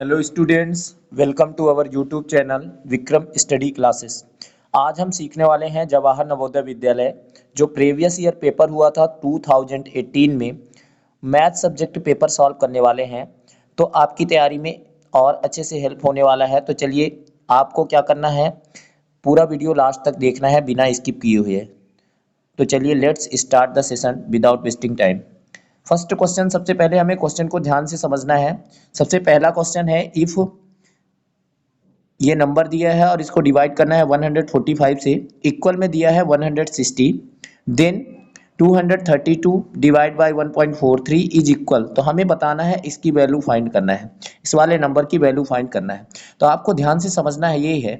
Hello students, welcome to our YouTube channel Vikram study classes. आज हम सीखने वाले हैं जवाहर नवोदय विद्यालय जो प्रीवियस ईयर पेपर हुआ था 2018 में मैथ सब्जेक्ट पेपर सॉल्व करने वाले हैं। तो आपकी तैयारी में और अच्छे से हेल्प होने वाला है। तो चलिए, आपको क्या करना है, पूरा वीडियो लास्ट तक देखना है बिना स्किप किए हुए। तो चलिए let's start the session without wasting time. First question, सबसे पहले हमें क्वेश्चन को ध्यान से समझना है। सबसे पहला क्वेश्चन है, इफ ये नंबर दिया है और इसको डिवाइड करना है 145 से, इक्वल में दिया है 160, then 232 divide by 1.43 is equal. तो हमें बताना है, इसकी वैल्यू फाइंड करना है, इस वाले नंबर की वैल्यू फाइंड करना है। तो आपको ध्यान से समझना है, ये है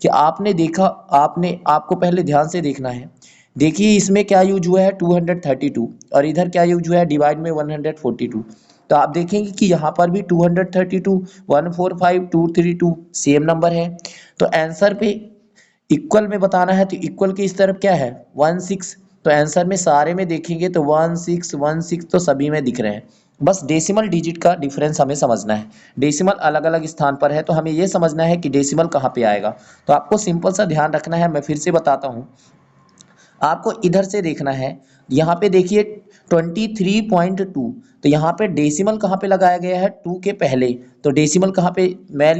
कि आपने देखा, आपको पहले ध्यान से देखना है। देखिए इसमें क्या यूज हुआ है 232, और इधर क्या यूज हुआ है डिवाइड में 142। तो आप देखेंगे कि यहाँ पर भी 232, 145, 232 सेम नंबर है। तो आंसर पे इक्वल में बताना है, तो इक्वल के इस तरफ क्या है 16। तो आंसर में सारे में देखेंगे तो 1616 तो सभी में दिख रहे हैं। बस डेसिमल डिजिट का डिफरेंस हमें समझना है। डेसिमल अलग अलग स्थान पर है, तो हमें यह समझना है कि डेसिमल कहाँ पे आएगा। तो आपको सिंपल सा ध्यान रखना है, मैं फिर से बताता हूँ। आपको इधर से देखना है, यहाँ पे देखिए 23.2। तो यहाँ पे डेसिमल कहाँ पे लगाया गया है, 2 के पहले। तो डेसिमल कहाँ पे, मैं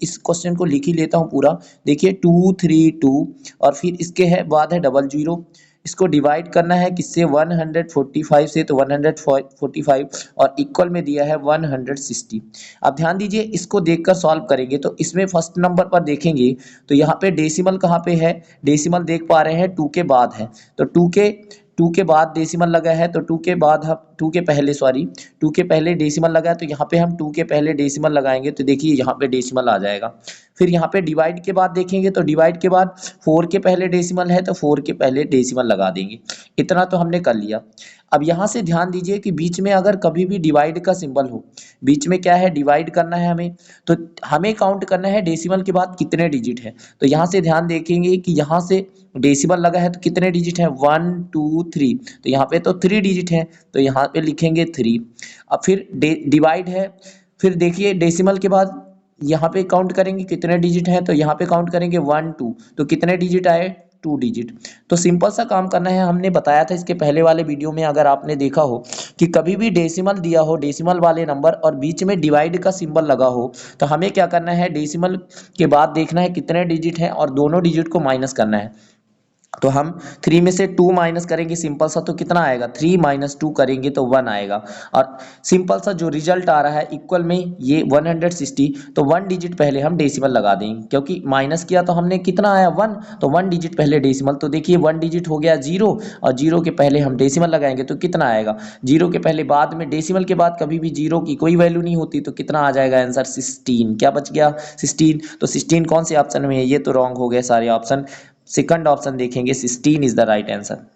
इस क्वेश्चन को लिख ही लेता हूँ पूरा। देखिए 232 और फिर इसके है बाद है 00। इसको डिवाइड करना है किससे, 145 से, तो 145 और इक्वल में दिया है 160। अब ध्यान दीजिए, इसको देखकर सॉल्व करेंगे तो इसमें फर्स्ट नंबर पर देखेंगे तो यहाँ पे डेसिमल कहाँ पे है, डेसिमल देख पा रहे हैं 2 के बाद है। तो 2 के बाद डेसिमल लगा है, तो 2 के बाद हम 2 के पहले, सॉरी 2 के पहले डेसिमल लगा है, तो यहाँ पे हम 2 के पहले डेसिमल लगाएंगे तो देखिए यहाँ पे डेसिमल आ जाएगा। फिर यहाँ पे डिवाइड के बाद देखेंगे तो डिवाइड के बाद 4 के पहले डेसिमल है, तो 4 के पहले डेसिमल लगा देंगे। इतना तो हमने कर लिया। अब यहाँ से ध्यान दीजिए कि बीच में अगर कभी भी डिवाइड का सिंबल हो, बीच में क्या है डिवाइड करना है हमें, तो हमें काउंट करना है डेसिमल के बाद कितने डिजिट है। तो यहाँ से ध्यान देखेंगे कि यहाँ से डेसिमल लगा है तो कितने डिजिट है, 1 2 3। तो यहाँ पे तो 3 डिजिट है, तो यहाँ पे लिखेंगे 3। अब फिर डिवाइड है, फिर देखिए डेसिमल के बाद यहाँ पे काउंट करेंगे कितने डिजिट हैं, तो यहाँ पे काउंट करेंगे 1 2। तो कितने डिजिट आए, 2 डिजिट। तो सिंपल सा काम करना है, हमने बताया था इसके पहले वाले वीडियो में, अगर आपने देखा हो कि कभी भी डेसिमल दिया हो, डेसिमल वाले नंबर और बीच में डिवाइड का सिंबल लगा हो, तो हमें क्या करना है, डेसिमल के बाद देखना है कितने डिजिट हैं और दोनों डिजिट को माइनस करना है। तो हम 3 में से 2 माइनस करेंगे सिंपल सा, तो कितना आएगा, 3 माइनस 2 करेंगे तो 1 आएगा। और सिंपल सा जो रिजल्ट आ रहा है इक्वल में ये 160, तो 1 डिजिट पहले हम डेसिमल लगा देंगे, क्योंकि माइनस किया तो हमने कितना आया 1, तो 1 डिजिट पहले डेसिमल। तो देखिए 1 डिजिट हो गया 0, और 0 के पहले हम डेसिमल लगाएंगे तो कितना आएगा, 0 के पहले बाद में डेसिमल के बाद कभी भी 0 की कोई वैल्यू नहीं होती, तो कितना आ जाएगा आंसर 16। क्या बच गया 16। तो 16 कौन से ऑप्शन में है, ये तो रॉन्ग हो गए सारे ऑप्शन। सेकंड ऑप्शन देखेंगे, 16 इज द राइट आंसर।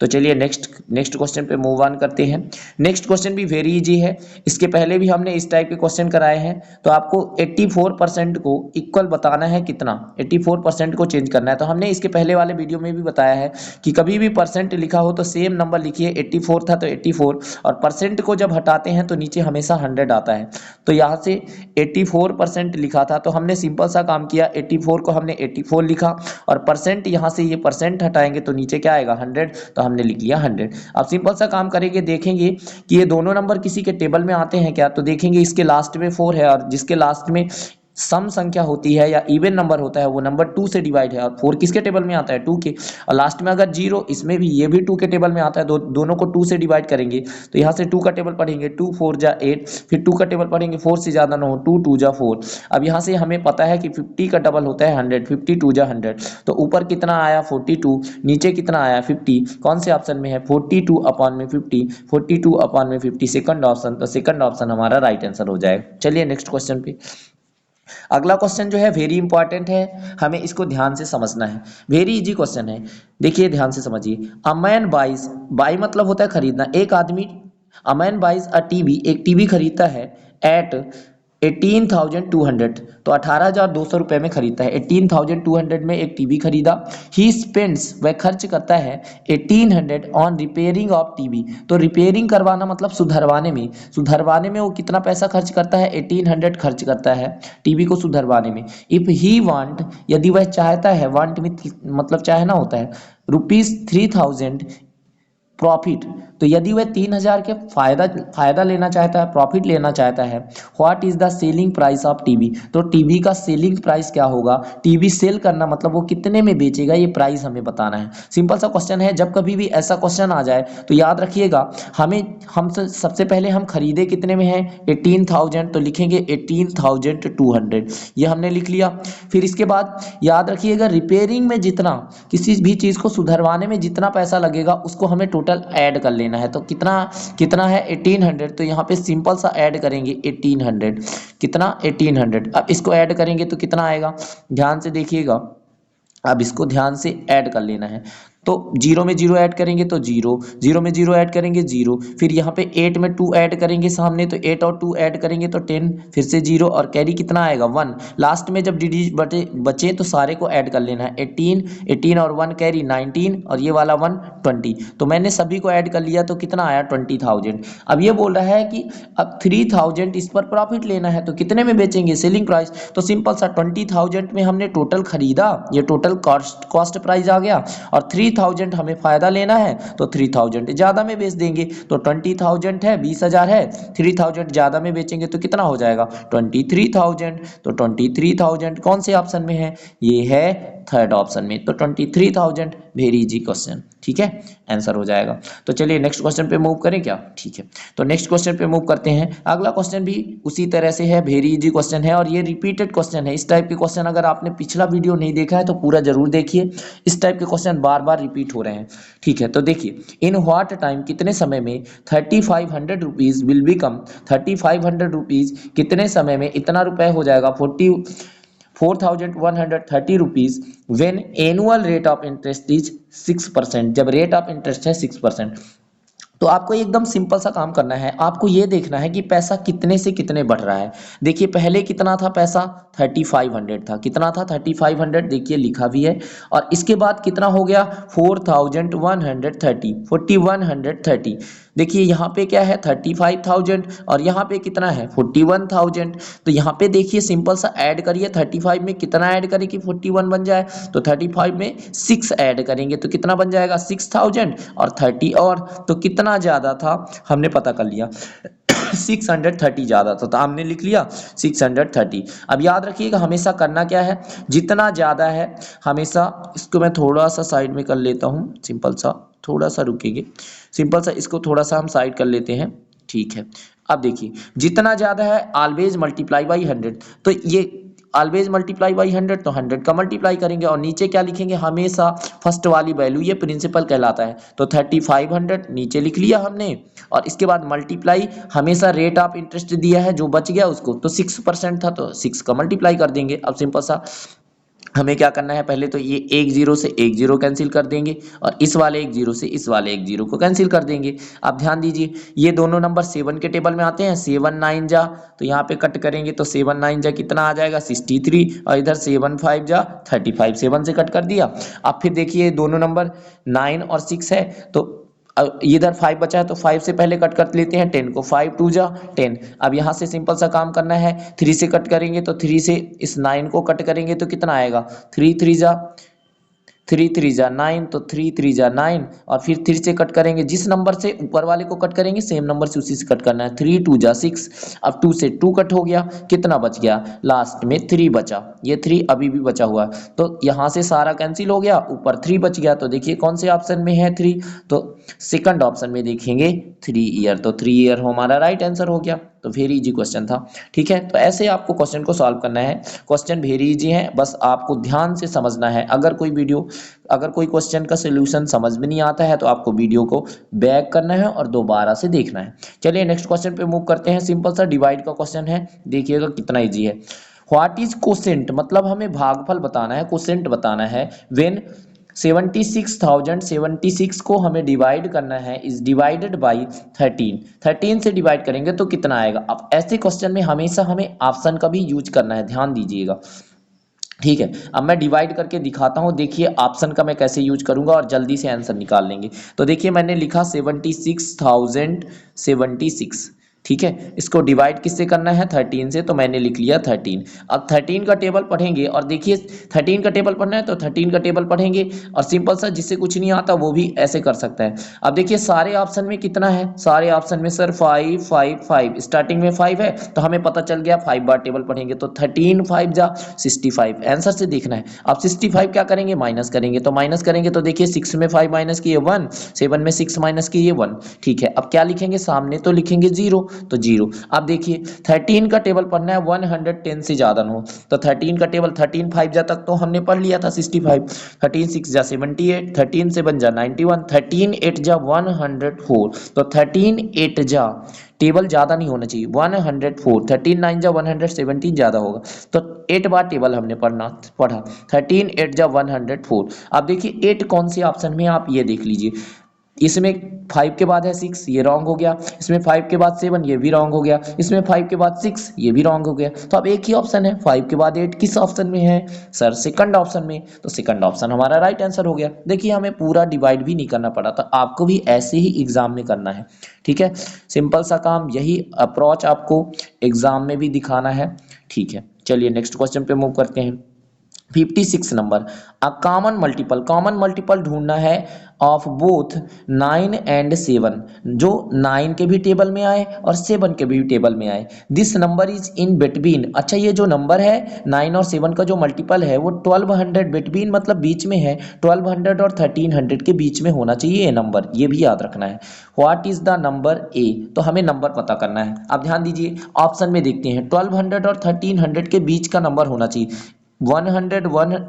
तो चलिए नेक्स्ट नेक्स्ट क्वेश्चन पे मूव ऑन करते हैं। नेक्स्ट क्वेश्चन भी वेरी इजी है, इसके पहले भी हमने इस टाइप के क्वेश्चन कराए हैं। तो आपको 84% को इक्वल बताना है कितना, 84% को चेंज करना है। तो हमने इसके पहले वाले वीडियो में भी बताया है कि कभी भी परसेंट लिखा हो तो सेम नंबर लिखिए। 84 था तो 84, और परसेंट को जब हटाते हैं तो नीचे हमेशा 100 आता है। तो यहाँ से 84% लिखा था, तो हमने सिंपल सा काम किया, 84 को हमने 84 लिखा, और परसेंट यहाँ से ये परसेंट हटाएंगे तो नीचे क्या आएगा 100, तो हमने लिख लिया 100। अब सिंपल सा काम करेंगे, देखेंगे कि ये दोनों नंबर किसी के टेबल में आते हैं क्या। तो देखेंगे इसके लास्ट में 4 है, और जिसके लास्ट में सम संख्या होती है या इवन नंबर होता है वो नंबर 2 से डिवाइड है, और 4 किसके टेबल में आता है 2 के। और लास्ट में अगर 0, इसमें भी ये भी 2 के टेबल में आता है, दोनों को 2 से डिवाइड करेंगे। तो यहाँ से 2 का टेबल पढ़ेंगे, 2 4 जा 8, फिर 2 का टेबल पढ़ेंगे, 4 से ज़्यादा ना हो, 2 2 जा 4। अब यहाँ से हमें पता है कि 50 का डबल होता है 100, 50 2 जा 100। तो ऊपर कितना आया 42, नीचे कितना आया 50, कौन से ऑप्शन में है 42 अपॉन में 50, 42 अपॉन में 50 सेकंड ऑप्शन। तो सेकंड ऑप्शन हमारा राइट आंसर हो जाएगा। चलिए नेक्स्ट क्वेश्चन पे। अगला क्वेश्चन जो है वेरी इंपॉर्टेंट है, हमें इसको ध्यान से समझना है। वेरी इजी क्वेश्चन है, देखिए ध्यान से समझिए। अ मैन बाइज, बाई मतलब होता है खरीदना, एक आदमी, a man buys a TV, एक टीवी खरीदता है एट 18,200, तो 18,200 रुपये में खरीदता है। 18,200 में एक टीवी खरीदा। ही स्पेंड्स, वह खर्च करता है 1800 ऑन रिपेयरिंग ऑफ टीवी। तो रिपेयरिंग करवाना मतलब सुधरवाने में, सुधरवाने में वो कितना पैसा खर्च करता है, 1800 खर्च करता है टीवी को सुधरवाने में। इफ ही वांट, यदि वह चाहता है, वांट में मतलब चाहना होता है, ₹3000 प्रॉफिट, तो यदि वह 3000 के फायदा लेना चाहता है, प्रॉफिट लेना चाहता है, what is the selling price of TV, तो टीवी का सेलिंग प्राइस क्या होगा, टीवी सेल करना मतलब वो कितने में बेचेगा, ये प्राइस हमें बताना है। सिंपल सा क्वेश्चन है। जब कभी भी ऐसा क्वेश्चन आ जाए तो याद रखिएगा, हम सबसे पहले हम खरीदे कितने में है, 18,000, तो लिखेंगे 18,200, ये हमने लिख लिया। फिर इसके बाद याद रखिएगा, रिपेयरिंग में जितना, किसी भी चीज को सुधरवाने में जितना पैसा लगेगा उसको हमें टोटल ऐड कर लेना है। तो कितना कितना है, 1800, तो यहाँ पे सिंपल सा ऐड करेंगे 1800, कितना 1800। अब इसको ऐड करेंगे तो कितना आएगा, ध्यान से देखिएगा, अब इसको ध्यान से ऐड कर लेना है। तो जीरो में जीरो ऐड करेंगे तो जीरो, जीरो में जीरो ऐड करेंगे जीरो, फिर यहाँ पे 8 में 2 ऐड करेंगे सामने, तो 8 और 2 ऐड करेंगे तो 10, फिर से जीरो, और कैरी कितना आएगा 1। लास्ट में जब डिजिट बचे तो सारे को ऐड कर लेना है, 18, 18 और 1 कैरी 19, और ये वाला 1 20। तो मैंने सभी को ऐड कर लिया तो कितना आया 20,000। अब ये बोल रहा है कि अब 3000 इस पर प्रॉफिट लेना है, तो कितने में बेचेंगे, सेलिंग प्राइस। तो सिंपल सा 20,000 में हमने टोटल खरीदा, ये टोटल कॉस्ट प्राइस आ गया, और 3000 हमें फायदा लेना है तो 3000 ज्यादा में बेच देंगे। तो 20,000 है, 20,000 है, 3000 ज्यादा में बेचेंगे तो कितना हो जाएगा 23,000। तो 23,000 कौन से ऑप्शन में है, ये है थर्ड ऑप्शन में। तो 23,000, वेरी इजी क्वेश्चन, ठीक है, आंसर हो जाएगा। तो चलिए नेक्स्ट क्वेश्चन पे मूव करें क्या, ठीक है। तो नेक्स्ट क्वेश्चन पे मूव करते हैं। अगला क्वेश्चन भी उसी तरह से है, वेरी इजी क्वेश्चन है, और ये रिपीटेड क्वेश्चन है। इस टाइप के क्वेश्चन अगर आपने पिछला वीडियो नहीं देखा है तो पूरा जरूर देखिए, इस टाइप के क्वेश्चन बार बार रिपीट हो रहे हैं, ठीक है। तो देखिए, इन व्हाट टाइम, कितने समय में 3500 रुपीज विल बिकम, 3500 रुपीज कितने समय में इतना रुपए हो जाएगा 4130 rupees, when annual rate of interest is 6%, जब रेट ऑफ इंटरेस्ट है 6%। तो आपको एकदम सिंपल सा काम करना है, आपको ये देखना है कि पैसा कितने से कितने बढ़ रहा है। देखिए पहले कितना था पैसा, 3500 था, कितना था 3500, देखिए लिखा भी है। और इसके बाद कितना हो गया 4130, 4130। देखिए यहाँ पे क्या है 35,000, और यहाँ पे कितना है 41,000। तो यहाँ पे देखिए सिंपल सा ऐड करिए, 35 में कितना ऐड करें कि 41 बन जाए, तो 35 में 6 ऐड करेंगे तो कितना बन जाएगा 6,000, और 30 और, तो कितना ज़्यादा था हमने पता कर लिया 630 ज़्यादा था, तो हमने लिख लिया 630। अब याद रखिएगा हमेशा करना क्या है, जितना ज़्यादा है हमेशा, इसको मैं थोड़ा सा साइड में कर लेता हूँ, सिंपल सा, थोड़ा सा रुकेंगे, सिंपल सा इसको थोड़ा सा हम साइड कर लेते हैं, ठीक है। अब देखिए जितना ज़्यादा है ऑलवेज मल्टीप्लाई बाई 100, तो ये ऑलवेज मल्टीप्लाई बाई 100, तो 100 का मल्टीप्लाई करेंगे, और नीचे क्या लिखेंगे, हमेशा फर्स्ट वाली वैल्यू, ये प्रिंसिपल कहलाता है। तो 3500 नीचे लिख लिया हमने, और इसके बाद मल्टीप्लाई, हमेशा रेट ऑफ इंटरेस्ट दिया है, जो बच गया उसको, तो 6% था तो 6 का मल्टीप्लाई कर देंगे। अब सिंपल सा हमें क्या करना है, पहले तो ये एक जीरो से एक जीरो कैंसिल कर देंगे, और इस वाले एक जीरो से इस वाले एक जीरो को कैंसिल कर देंगे। अब ध्यान दीजिए, ये दोनों नंबर 7 के टेबल में आते हैं, 7 9 जा, तो यहाँ पे कट करेंगे तो 7 9 जा कितना आ जाएगा 63, और इधर 7 5 जा 35, 7 से कट कर दिया। अब फिर देखिए दोनों नंबर 9 और 6 है, तो इधर 5 बचा है तो 5 से पहले कट कर लेते हैं 10 को, 5 2 जा 10। अब यहाँ से सिंपल सा काम करना है, 3 से कट करेंगे तो 3 से इस 9 को कट करेंगे तो कितना आएगा 3 3 जा 9, तो 3 3 जा 9, और फिर 3 से कट करेंगे, जिस नंबर से ऊपर वाले को कट करेंगे सेम नंबर से उसी से कट करना है, 3 2 जा 6। अब 2 से 2 कट हो गया, कितना बच गया, लास्ट में 3 बचा, ये 3 अभी भी बचा हुआ है, तो यहाँ से सारा कैंसिल हो गया, ऊपर 3 बच गया। तो देखिए कौन से ऑप्शन में है 3, तो सेकंड ऑप्शन में देखेंगे 3 ईयर, तो 3 ईयर हमारा राइट आंसर हो गया। तो वेरी इजी क्वेश्चन था, ठीक है। तो ऐसे आपको क्वेश्चन को सॉल्व करना है, क्वेश्चन वेरी इजी है, बस आपको ध्यान से समझना है। अगर कोई क्वेश्चन का सोल्यूशन समझ में नहीं आता है तो आपको वीडियो को बैक करना है और दोबारा से देखना है। चलिए नेक्स्ट क्वेश्चन पे मूव करते हैं। सिंपल सा डिवाइड का क्वेश्चन है, देखिएगा कितना इजी है। व्हाट इज कोसेंट, मतलब हमें भागफल बताना है, कोसेंट बताना है, व्हेन 76 को हमें डिवाइड करना है, इज डिवाइडेड बाई 13 से डिवाइड करेंगे तो कितना आएगा। अब ऐसे क्वेश्चन में हमेशा हमें ऑप्शन का भी यूज करना है, ध्यान दीजिएगा। ठीक है, अब मैं डिवाइड करके दिखाता हूँ, देखिए ऑप्शन का मैं कैसे यूज करूंगा और जल्दी से आंसर निकाल लेंगे। तो देखिए मैंने लिखा 76,076। ठीक है, इसको डिवाइड किससे करना है, 13 से, तो मैंने लिख लिया 13। अब 13 का टेबल पढ़ेंगे और देखिए 13 का टेबल पढ़ना है तो 13 का टेबल पढ़ेंगे, और सिंपल सा जिससे कुछ नहीं आता वो भी ऐसे कर सकता है। अब देखिए सारे ऑप्शन में कितना है, सारे ऑप्शन में सर 5 5 5, स्टार्टिंग में 5 है तो हमें पता चल गया 5 बार टेबल पढ़ेंगे तो 13 5 जा 65। आंसर से देखना है। अब 65 क्या करेंगे, माइनस करेंगे, तो माइनस करेंगे तो देखिए 6 में 5 माइनस किए 1, 7 में 6 माइनस किए 1। ठीक है, अब क्या लिखेंगे, सामने तो लिखेंगे 0, तो 0। अब देखिए 13 का टेबल पढ़ना है 110 से ज्यादा ना हो, तो 13 का टेबल 13 5 जा तक तो हमने पढ़ लिया था 65, 13 6 जा 78, 13 7 जा 91, 13 8 जा 104, तो 13 8 जा टेबल ज्यादा नहीं होना चाहिए 104, 13 9 जा 117 ज्यादा होगा, तो 8 बार टेबल हमने पढ़ा 13 8 जा 104। अब देखिए 8 कौन से ऑप्शन में, आप ये देख लीजिए, इसमें 5 के बाद है 6, ये रॉन्ग हो गया, इसमें 5 के बाद 7, ये भी रॉन्ग हो गया, इसमें 5 के बाद 6, ये भी रॉन्ग हो गया। तो अब एक ही ऑप्शन है, 5 के बाद 8 किस ऑप्शन में है, सर सेकंड ऑप्शन में, तो सेकंड ऑप्शन हमारा राइट आंसर हो गया। देखिए हमें पूरा डिवाइड भी नहीं करना पड़ा, तो आपको भी ऐसे ही एग्जाम में करना है। ठीक है, सिंपल सा काम, यही अप्रोच आपको एग्जाम में भी दिखाना है। ठीक है, चलिए नेक्स्ट क्वेश्चन पे मूव करते हैं। 56 नंबर, अ कॉमन मल्टीपल ढूंढना है ऑफ बोथ 9 एंड 7, जो 9 के भी टेबल में आए और 7 के भी टेबल में आए। This number is in between, अच्छा ये जो नंबर है 9 और 7 का जो मल्टीपल है वो 1200 बिटवीन मतलब बीच में है, 1200 और 1300 के बीच में होना चाहिए ये नंबर, ये भी याद रखना है। What is the number A, तो हमें नंबर पता करना है। अब ध्यान दीजिए ऑप्शन में देखते हैं, 1200 और 1300 के बीच का नंबर होना चाहिए। 101,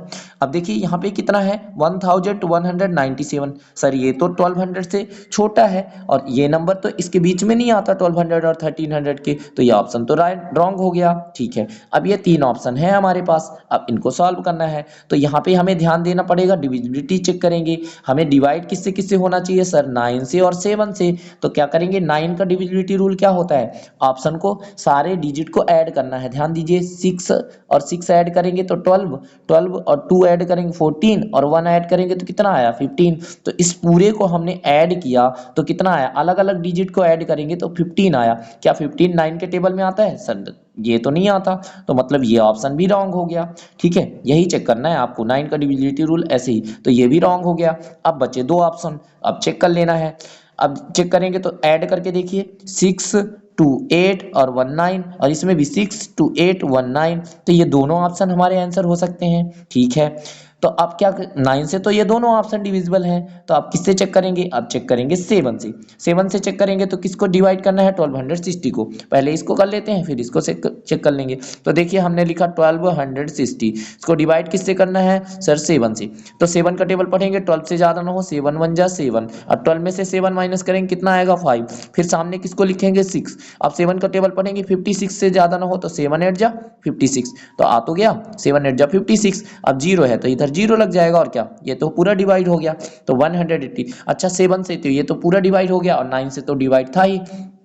अब देखिए यहाँ पे कितना है 1197, सर ये तो 1200 से छोटा है और ये नंबर तो इसके बीच में नहीं आता 1200 और 1300 के, तो ये ऑप्शन तो राइट रॉन्ग हो गया। ठीक है, अब ये 3 ऑप्शन है हमारे पास, अब इनको सॉल्व करना है, तो यहाँ पे हमें ध्यान देना पड़ेगा, डिविजिबिलिटी चेक करेंगे, हमें डिवाइड किससे किससे होना चाहिए सर, 9 से और 7 से, तो क्या करेंगे 9 का डिविजिबिलिटी रूल क्या होता है, ऑप्शन को सारे डिजिट को ऐड करना है। ध्यान दीजिए 6 और 6 ऐड करेंगे तो 12, 12 और 2 ऐड करेंगे 14 और 1 ऐड करेंगे तो कितना आया 15, तो इस पूरे को हमने ऐड किया तो कितना आया, अलग अलग डिजिट को ऐड करेंगे तो 15 आया। क्या 15 9 के टेबल में आता है सर, ये तो नहीं आता, तो मतलब ये ऑप्शन भी रॉन्ग हो गया। ठीक है, यही चेक करना है आपको, 9 का डिविजिबिलिटी रूल ऐसे ही, तो ये भी रॉन्ग हो गया। अब बचे 2 ऑप्शन, अब चेक कर लेना है। अब चेक करेंगे तो ऐड करके देखिए 6 2 8 और 1 9, और इसमें भी 6 2 8 1 9, तो ये दोनों ऑप्शन हमारे आंसर हो सकते हैं। ठीक है, तो अब क्या 9 से तो ये दोनों ऑप्शन डिविजिबल हैं, तो आप किससे चेक करेंगे, अब चेक करेंगे 7 से। 7 से चेक करेंगे तो किसको डिवाइड करना है 1260 को, पहले इसको कर लेते हैं फिर इसको चेक कर लेंगे। तो देखिए हमने लिखा 1260, इसको डिवाइड किससे करना है सर 7 से, तो 7 का टेबल पढ़ेंगे 12 से ज्यादा ना हो, 7 1 जा 7, और 12 में से 7 माइनस करेंगे कितना आएगा 5, फिर सामने किसको लिखेंगे 6, अब 7 का टेबल पढ़ेंगे 56 से ज्यादा ना हो तो 7 8 जा 56, तो आ तो गया 7 8 जा 56, अब 0 है तो इधर 0 लग जाएगा, और क्या ये तो पूरा डिवाइड हो गया, तो 180। अच्छा 7 से तो ये तो पूरा डिवाइड हो गया और 9 से तो डिवाइड था ही,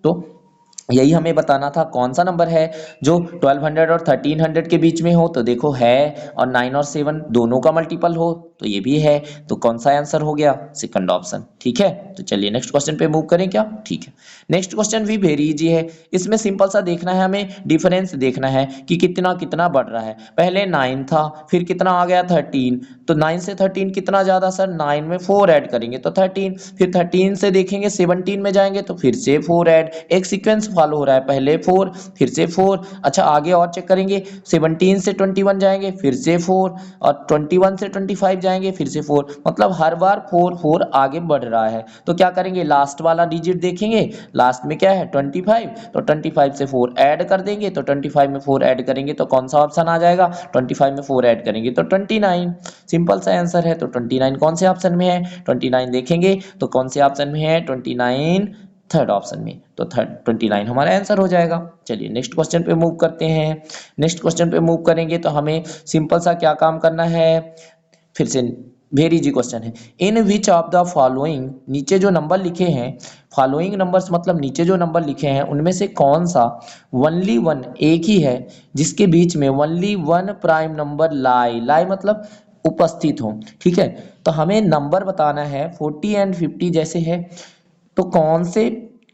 तो यही हमें बताना था कौन सा नंबर है जो 1200 और 1300 के बीच में हो, तो देखो है, और 9 और 7 दोनों का मल्टीपल हो तो ये भी है, तो कौन सा आंसर हो गया सेकंड ऑप्शन। ठीक है, तो चलिए नेक्स्ट क्वेश्चन पे मूव करें क्या। ठीक है, नेक्स्ट क्वेश्चन भी वेरी इजी है, इसमें सिंपल सा देखना है, हमें डिफरेंस देखना है कि कितना कितना बढ़ रहा है। पहले 9 था फिर कितना आ गया 13, तो 9 से 13 कितना ज्यादा सर, 9 में 4 ऐड करेंगे तो 13, फिर 13 से देखेंगे 17 में जाएंगे तो फिर से 4 ऐड, एक सीक्वेंस फॉलो हो रहा है, पहले 4 फिर से 4। अच्छा आगे और चेक करेंगे 17 से 21 जाएंगे फिर से 4, और 21 से 25 जाएंगे फिर से 4, मतलब हर बार 4 4 आगे बढ़ रहा है। तो क्या करेंगे लास्ट वाला डिजिट देखेंगे, लास्ट में क्या है 25, तो 25 से 4 ऐड कर देंगे, तो 25 में 4 ऐड करेंगे तो कौन सा ऑप्शन आ जाएगा, 25 में 4 ऐड करेंगे तो 29, सिंपल सा आंसर है। तो 29 कौन से ऑप्शन में है, 29 देखेंगे तो कौन से ऑप्शन में है 29 थर्ड ऑप्शन में, तो 29 हमारा आंसर हो जाएगा। चलिए नेक्स्ट क्वेश्चन पे मूव करते हैं। नेक्स्ट क्वेश्चन पे मूव करेंगे तो हमें सिंपल सा क्या काम करना है, फिर से वेरी इजी क्वेश्चन है। इन विच ऑफ द फॉलोइंग, नीचे जो नंबर लिखे हैं, फॉलोइंग नंबर्स मतलब नीचे जो नंबर लिखे हैं उनमें से कौन सा ओनली वन, एक ही है जिसके बीच में ओनली वन प्राइम नंबर लाई मतलब उपस्थित हो। ठीक है, तो हमें नंबर बताना है 40 एंड 50 जैसे है, तो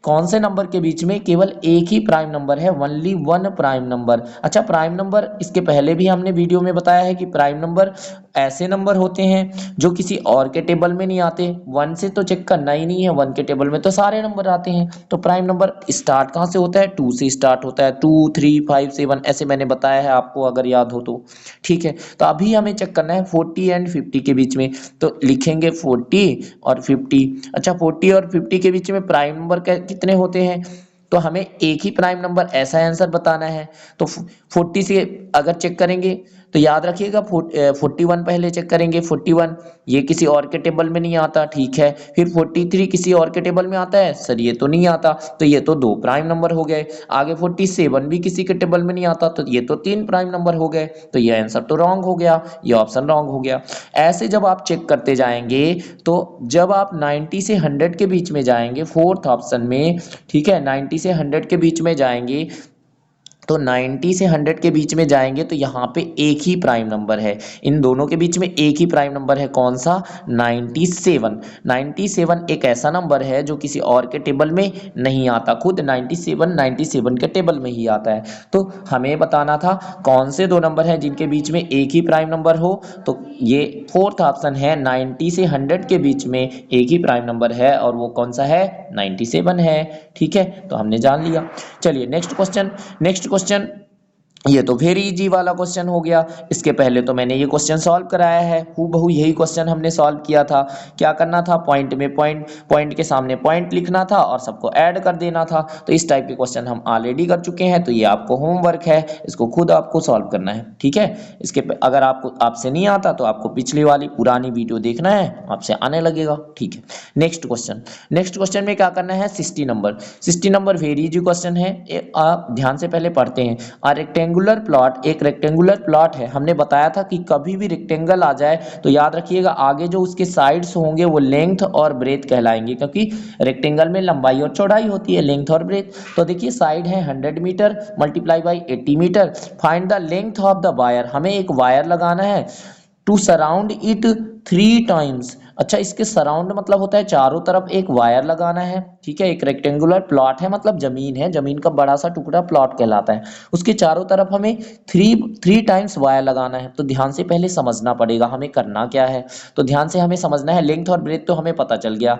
कौन से नंबर के बीच में केवल एक ही प्राइम नंबर है, ओनली वन प्राइम नंबर। अच्छा, प्राइम नंबर इसके पहले भी हमने वीडियो में बताया है कि प्राइम नंबर ऐसे नंबर होते हैं जो किसी और के टेबल में नहीं आते। वन से तो चेक करना ही नहीं है, वन के टेबल में तो सारे नंबर आते हैं। तो प्राइम नंबर स्टार्ट कहाँ से होता है, टू से स्टार्ट होता है, 2 3 5 7 ऐसे मैंने बताया है आपको, अगर याद हो तो। ठीक है, तो अभी हमें चेक करना है 40 एंड 50 के बीच में, तो लिखेंगे 40 और 50। अच्छा, 40 और 50 के बीच में प्राइम नंबर कितने होते हैं, तो हमें एक ही प्राइम नंबर, ऐसा आंसर बताना है। तो 40 से अगर चेक करेंगे तो याद रखिएगा 41 पहले चेक करेंगे, 41 ये किसी और के टेबल में नहीं आता। ठीक है, फिर 43 किसी और के टेबल में आता है, सर ये तो नहीं आता, तो ये तो दो प्राइम नंबर हो गए। आगे 47 भी किसी के टेबल में नहीं आता, तो ये तो तीन प्राइम नंबर हो गए, तो ये आंसर तो रॉन्ग हो गया, ये ऑप्शन रॉन्ग हो गया। ऐसे जब आप चेक करते जाएंगे तो जब आप 90 से 100 के बीच में जाएंगे फोर्थ ऑप्शन में, ठीक है, 90 से 100 के बीच में जाएंगे, तो 90 से 100 के बीच में जाएंगे तो यहाँ पे एक ही प्राइम नंबर है, इन दोनों के बीच में एक ही प्राइम नंबर है, कौन सा, 97। 97 एक ऐसा नंबर है जो किसी और के टेबल में नहीं आता, खुद 97 के टेबल में ही आता है। तो हमें बताना था कौन से दो नंबर हैं जिनके बीच में एक ही प्राइम नंबर हो, तो ये फोर्थ ऑप्शन है, 90 से 100 के बीच में एक ही प्राइम नंबर है, और वो कौन सा है, 97 है। ठीक है, तो हमने जान लिया। चलिए नेक्स्ट क्वेश्चन, ये तो वेरी इजी वाला क्वेश्चन हो गया। इसके पहले तो मैंने ये क्वेश्चन सॉल्व कराया है, हूबहू यही क्वेश्चन हमने सॉल्व किया था। क्या करना था, पॉइंट में पॉइंट के सामने पॉइंट लिखना था और सबको ऐड कर देना था। तो इस टाइप के क्वेश्चन हम ऑलरेडी कर चुके हैं, तो ये आपको होमवर्क है, इसको खुद आपको सॉल्व करना है। ठीक है, अगर आपसे नहीं आता तो आपको पिछली वाली पुरानी वीडियो देखना है, आपसे आने लगेगा। ठीक है, नेक्स्ट क्वेश्चन में क्या करना है, 60 नंबर वेरी इजी क्वेश्चन है, आप ध्यान से पहले पढ़ते हैं। एक रेक्टेंगुलर प्लॉट है, हमने बताया था कि कभी भी रेक्टेंगल आ जाए तो याद रखिएगा आगे जो उसके साइड्स होंगे वो लेंथ और ब्रेथ कहलाएंगे, क्योंकि रेक्टेंगल में लंबाई और चौड़ाई होती है, लेंथ और ब्रेथ। तो देखिए साइड है 100 metre multiply by 80 metre, find the length of the wire, हमें एक वायर लगाना है टू सराउंड इट 3 टाइम्स। अच्छा, इसके सराउंड मतलब होता है चारों तरफ एक वायर लगाना है। ठीक है, एक रेक्टेंगुलर प्लॉट है मतलब जमीन है, जमीन का बड़ा सा टुकड़ा प्लॉट कहलाता है, उसके चारों तरफ हमें थ्री टाइम्स वायर लगाना है। तो ध्यान से पहले समझना पड़ेगा हमें करना क्या है, तो ध्यान से हमें समझना है। लेंथ और ब्रेथ तो हमें पता चल गया,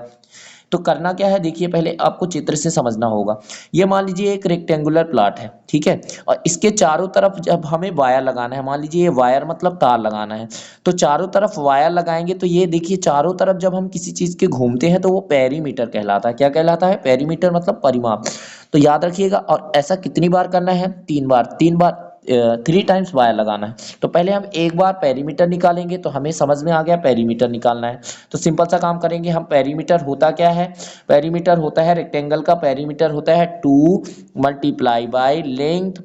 तो करना क्या है, देखिए पहले आपको चित्र से समझना होगा। ये मान लीजिए एक रेक्टेंगुलर प्लॉट है, ठीक है, और इसके चारों तरफ जब हमें वायर लगाना है, मान लीजिए ये वायर मतलब तार लगाना है, तो चारों तरफ वायर लगाएंगे तो ये देखिए चारों तरफ जब हम किसी चीज के घूमते हैं तो वो पेरीमीटर कहलाता है। क्या कहलाता है, पेरीमीटर मतलब परिमाप। तो याद रखिएगा, और ऐसा कितनी बार करना है, 3 बार 3 टाइम्स वायर लगाना है। तो पहले हम एक बार पेरीमीटर निकालेंगे, तो हमें समझ में आ गया पेरीमीटर निकालना है। तो सिंपल सा काम करेंगे हम, पेरीमीटर होता क्या है, पेरीमीटर होता है, रेक्टेंगल का पेरीमीटर होता है 2 मल्टीप्लाई बाई लेंथ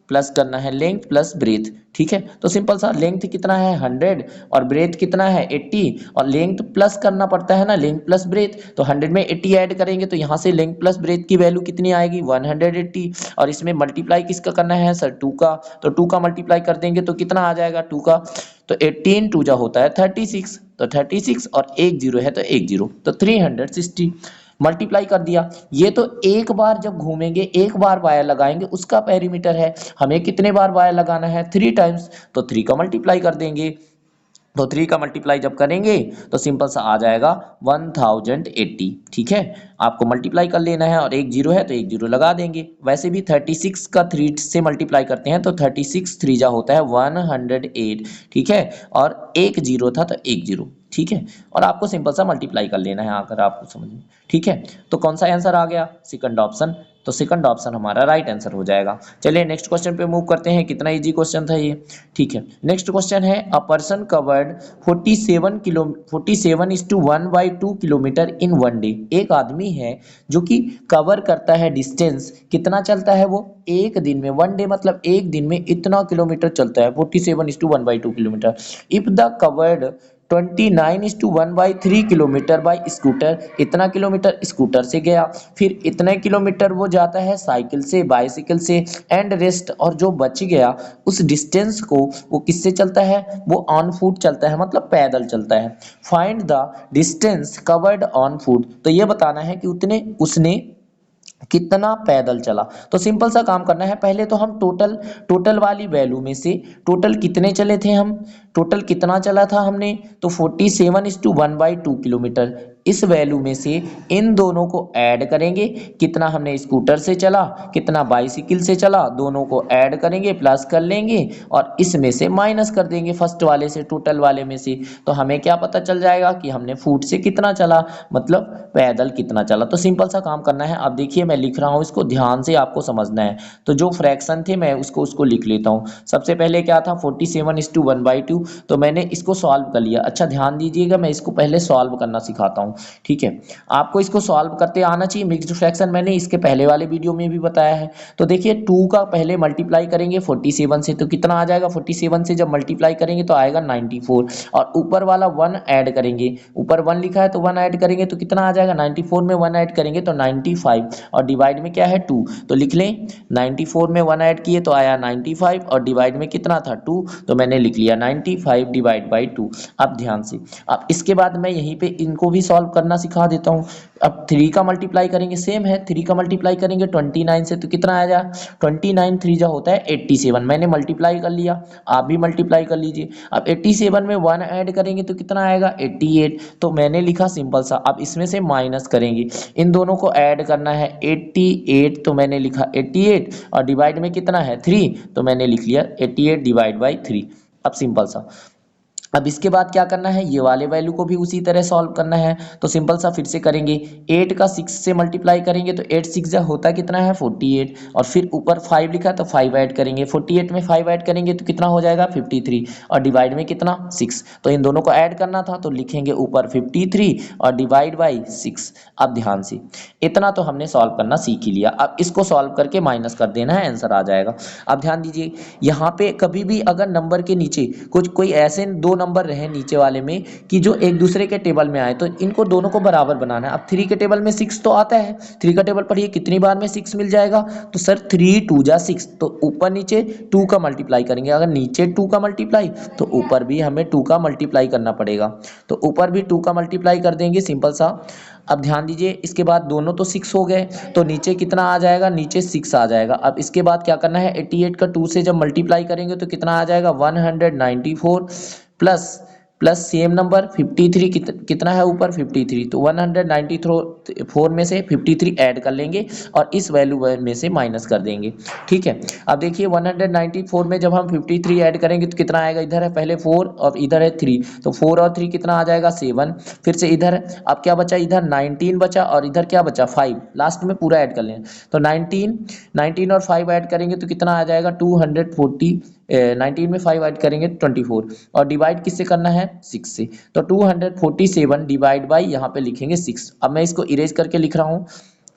प्लस करना है लेंथ प्लस ब्रेथ। ठीक है, तो सिंपल सा, लेंथ कितना है 100 और ब्रेथ कितना है 80, और लेंथ प्लस करना पड़ता है ना, लेंथ प्लस ब्रेथ, तो 100 में 80 ऐड करेंगे तो यहाँ से लेंथ प्लस ब्रेथ की वैल्यू कितनी आएगी 180, और इसमें मल्टीप्लाई किसका करना है सर, 2 का, तो 2 का मल्टीप्लाई कर देंगे तो कितना आ जाएगा 2 का, तो 18 2 जा होता है 36, तो 36 और एक जीरो है तो एक जीरो, तो 360 मल्टीप्लाई कर दिया। ये तो एक बार जब घूमेंगे, एक बार वायर लगाएंगे उसका पेरीमीटर है, हमें कितने बार वायर लगाना है 3 टाइम्स, तो 3 का मल्टीप्लाई कर देंगे। तो 3 का मल्टीप्लाई जब करेंगे तो सिंपल सा आ जाएगा 1080। ठीक है, आपको मल्टीप्लाई कर लेना है, और एक जीरो है तो एक जीरो लगा देंगे। वैसे भी 36 का 3 से मल्टीप्लाई करते हैं तो 36 3 जा होता है 108। ठीक है, और एक जीरो था तो एक जीरो। ठीक है, और आपको सिंपल सा मल्टीप्लाई कर लेना है अगर आपको समझ में, ठीक है। तो कौन सा आंसर आ गया, सेकंड ऑप्शन। तो सेकंड ऑप्शन हमारा राइट आंसर हो जाएगा। चलिए नेक्स्ट क्वेश्चन पे मूव करते हैं, कितना इजी क्वेश्चन था ये, ठीक है। नेक्स्ट क्वेश्चन है, a person covered 47:1/2 kilometre in one day. एक आदमी है जो कि कवर करता है डिस्टेंस, कितना चलता है वो एक दिन में, वन डे मतलब एक दिन में इतना किलोमीटर चलता है, 47:1/2 kilometre. If the covered 29:1/3 kilometre bye scooter, इतना किलोमीटर स्कूटर से गया, फिर इतने किलोमीटर वो जाता है साइकिल से, बाइसिकल से, एंड रेस्ट, और जो बच गया उस डिस्टेंस को वो किससे चलता है, वो ऑन फुट चलता है, मतलब पैदल चलता है। Find the distance covered on foot, तो ये बताना है कि उतने उसने कितना पैदल चला। तो सिंपल सा काम करना है, पहले तो हम टोटल टोटल वाली वैल्यू में से टोटल कितने चले थे हम, टोटल कितना चला था हमने, तो 47:1/2 किलोमीटर, इस वैल्यू में से इन दोनों को ऐड करेंगे, कितना हमने स्कूटर से चला, कितना बाइसिकल से चला, दोनों को ऐड करेंगे, प्लस कर लेंगे, और इसमें से माइनस कर देंगे फर्स्ट वाले से, टोटल वाले में से। तो हमें क्या पता चल जाएगा कि हमने फुट से कितना चला, मतलब पैदल कितना चला। तो सिंपल सा काम करना है। अब देखिए मैं लिख रहा हूँ, इसको ध्यान से आपको समझना है। तो जो फ्रैक्शन थे मैं उसको लिख लेता हूँ। सबसे पहले क्या था, 47:1/2, तो मैंने इसको सॉल्व कर लिया। अच्छा ध्यान दीजिएगा, मैं इसको पहले सॉल्व करना सिखाता हूँ, ठीक है। आपको इसको सॉल्व करते आना चाहिए। मिक्स्ड फ्रैक्शन मैंने इसके पहले वाले वीडियो में भी बताया है। तो देखिए 2 का पहले मल्टीप्लाई करेंगे 47 से, तो कितना आ जाएगा, 47 से जब मल्टीप्लाई करेंगे तो आएगा 94, और ऊपर वाला 1 ऐड करेंगे, ऊपर 1 लिखा है तो 1 ऐड करेंगे तो कितना आ जाएगा, 94 में 1 ऐड करेंगे तो 95, और डिवाइड में क्या है 2, तो लिख लें 94 में 1 ऐड किए तो आया 95, और डिवाइड में कितना था 2, तो मैंने लिख लिया 95 डिवाइड बाई 2। अब ध्यान से, अब इसके बाद मैं यहीं पे इनको भी सॉल्व करना सिखा देता हूँ। अब 3 का मल्टीप्लाई करेंगे, सेम है, 3 का मल्टीप्लाई करेंगे 29 से, तो कितना आएगा, 29 3 जा होता है 87, मैंने मल्टीप्लाई कर लिया, आप भी मल्टीप्लाई कर लीजिए। अब 87 में 1 ऐड करेंगे तो कितना आएगा 88, तो मैंने लिखा सिंपल सा। अब इसमें से माइनस करेंगे, इन दोनों को ऐड करना है 88, तो मैंने लिखा 88, और डिवाइड में कितना है 3, तो मैंने लिख लिया 88 डिवाइड बाई 3। अब सिंपल सा, अब इसके बाद क्या करना है, ये वाले वैल्यू को भी उसी तरह सॉल्व करना है। तो सिंपल सा फिर से करेंगे, 8 का 6 से मल्टीप्लाई करेंगे तो 8 6 जा होता कितना है 48, और फिर ऊपर 5 लिखा तो 5 ऐड करेंगे, 48 में 5 ऐड करेंगे तो कितना हो जाएगा 53, और डिवाइड में कितना 6, तो इन दोनों को ऐड करना था तो लिखेंगे ऊपर 53 और डिवाइड बाई 6। अब ध्यान से, इतना तो हमने सॉल्व करना सीख ही लिया। अब इसको सॉल्व करके माइनस कर देना है, आंसर आ जाएगा। अब ध्यान दीजिए, यहाँ पे कभी भी अगर नंबर के नीचे कुछ कोई ऐसे दो नंबर रहे नीचे वाले में कि जो एक दूसरे के टेबल में आए, तो इनको दोनों को बराबर बनाना है। अब 3 के टेबल में 6 तो आता है, 3 का टेबल पढ़िए कितनी बार में 6 मिल जाएगा, तो सर 3 2 जा 6, तो ऊपर नीचे 2 का मल्टीप्लाई करेंगे, अगर नीचे 2 का मल्टीप्लाई तो ऊपर भी हमें 2 का मल्टीप्लाई करना पड़ेगा, तो ऊपर भी 2 का मल्टीप्लाई कर देंगे, सिंपल सा। अब ध्यान दीजिए, इसके बाद दोनों तो 6 हो गए, तो नीचे कितना आ जाएगा, नीचे 6 आ जाएगा। अब इसके बाद क्या करना है, 88 का 2 से जब मल्टीप्लाई करेंगे तो कितना आ जाएगा 194, प्लस प्लस सेम नंबर 53, कितना है ऊपर 53, तो 194 में से 53 ऐड कर लेंगे और इस वैल्यू में से माइनस कर देंगे, ठीक है। अब देखिए 194 में जब हम 53 ऐड करेंगे तो कितना आएगा, इधर है पहले 4 और इधर है 3, तो 4 और 3 कितना आ जाएगा 7, फिर से इधर अब क्या बचा, इधर 19 बचा और इधर क्या बचा 5, लास्ट में पूरा ऐड कर लें, तो 19 और 5 ऐड करेंगे तो कितना आ जाएगा 240, 19 में 5 ऐड करेंगे 24, और डिवाइड किससे करना है 6 से, तो 247 डिवाइड बाई यहाँ पे लिखेंगे 6। अब मैं इसको इरेज करके लिख रहा हूँ,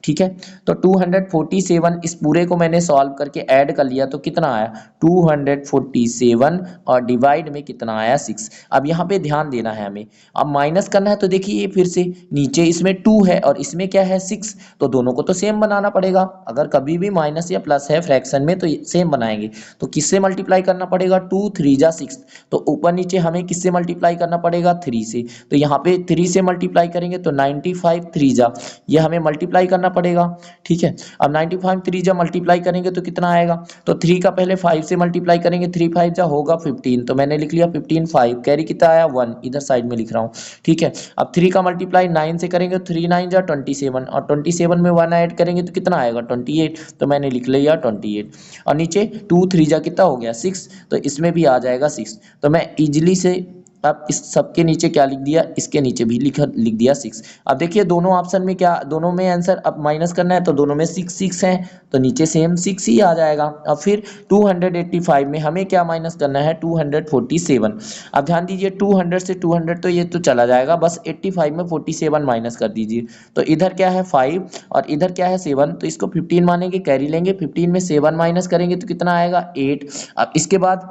ठीक है। तो 247 इस पूरे को मैंने सॉल्व करके ऐड कर लिया तो कितना आया 247, और डिवाइड में कितना आया 6। अब यहाँ पे ध्यान देना है हमें, अब माइनस करना है, तो देखिए फिर से नीचे इसमें 2 है और इसमें क्या है 6, तो दोनों को तो सेम बनाना पड़ेगा। अगर कभी भी माइनस या प्लस है फ्रैक्शन में तो सेम बनाएंगे, तो किससे मल्टीप्लाई करना पड़ेगा, 2 3 जा 6, तो ऊपर नीचे हमें किससे मल्टीप्लाई करना पड़ेगा 3 से, तो यहाँ पे 3 से मल्टीप्लाई करेंगे तो 95 3 जा, ये हमें मल्टीप्लाई करना पड़ेगा, ठीक है। अब 95 3 जा मल्टीप्लाई करेंगे तो कितना आएगा, तो 3 का पहले 5 से मल्टीप्लाई करेंगे, 3 5 जा होगा 15, तो मैंने लिख लिया 15 5, कैरी कितना आया 1, इधर साइड में लिख रहा हूँ, ठीक है। अब 3 का मल्टीप्लाई 9 से करेंगे तो 3 9 जा 27, और 27 में 1 ऐड करेंगे तो कितना आएगा 28, तो मैंने लिख लिया 28, और नीचे 2 3 जा कितना हो गया 6, तो इसमें भी आ जाएगा 6, तो मैं इजिली से अब इस सबके नीचे क्या लिख दिया, इसके नीचे भी लिख दिया 6। अब देखिए दोनों ऑप्शन में क्या, दोनों में आंसर अब माइनस करना है तो दोनों में 6 6 है, तो नीचे सेम 6 ही आ जाएगा। अब फिर 285 में हमें क्या माइनस करना है, 247। अब ध्यान दीजिए 200 से 200 तो ये तो चला जाएगा, बस 85 में 47 माइनस कर दीजिए। तो इधर क्या है 5 और इधर क्या है 7, तो इसको 15 मानेंगे, कैरी लेंगे, 15 में 7 माइनस करेंगे तो कितना आएगा 8। अब इसके बाद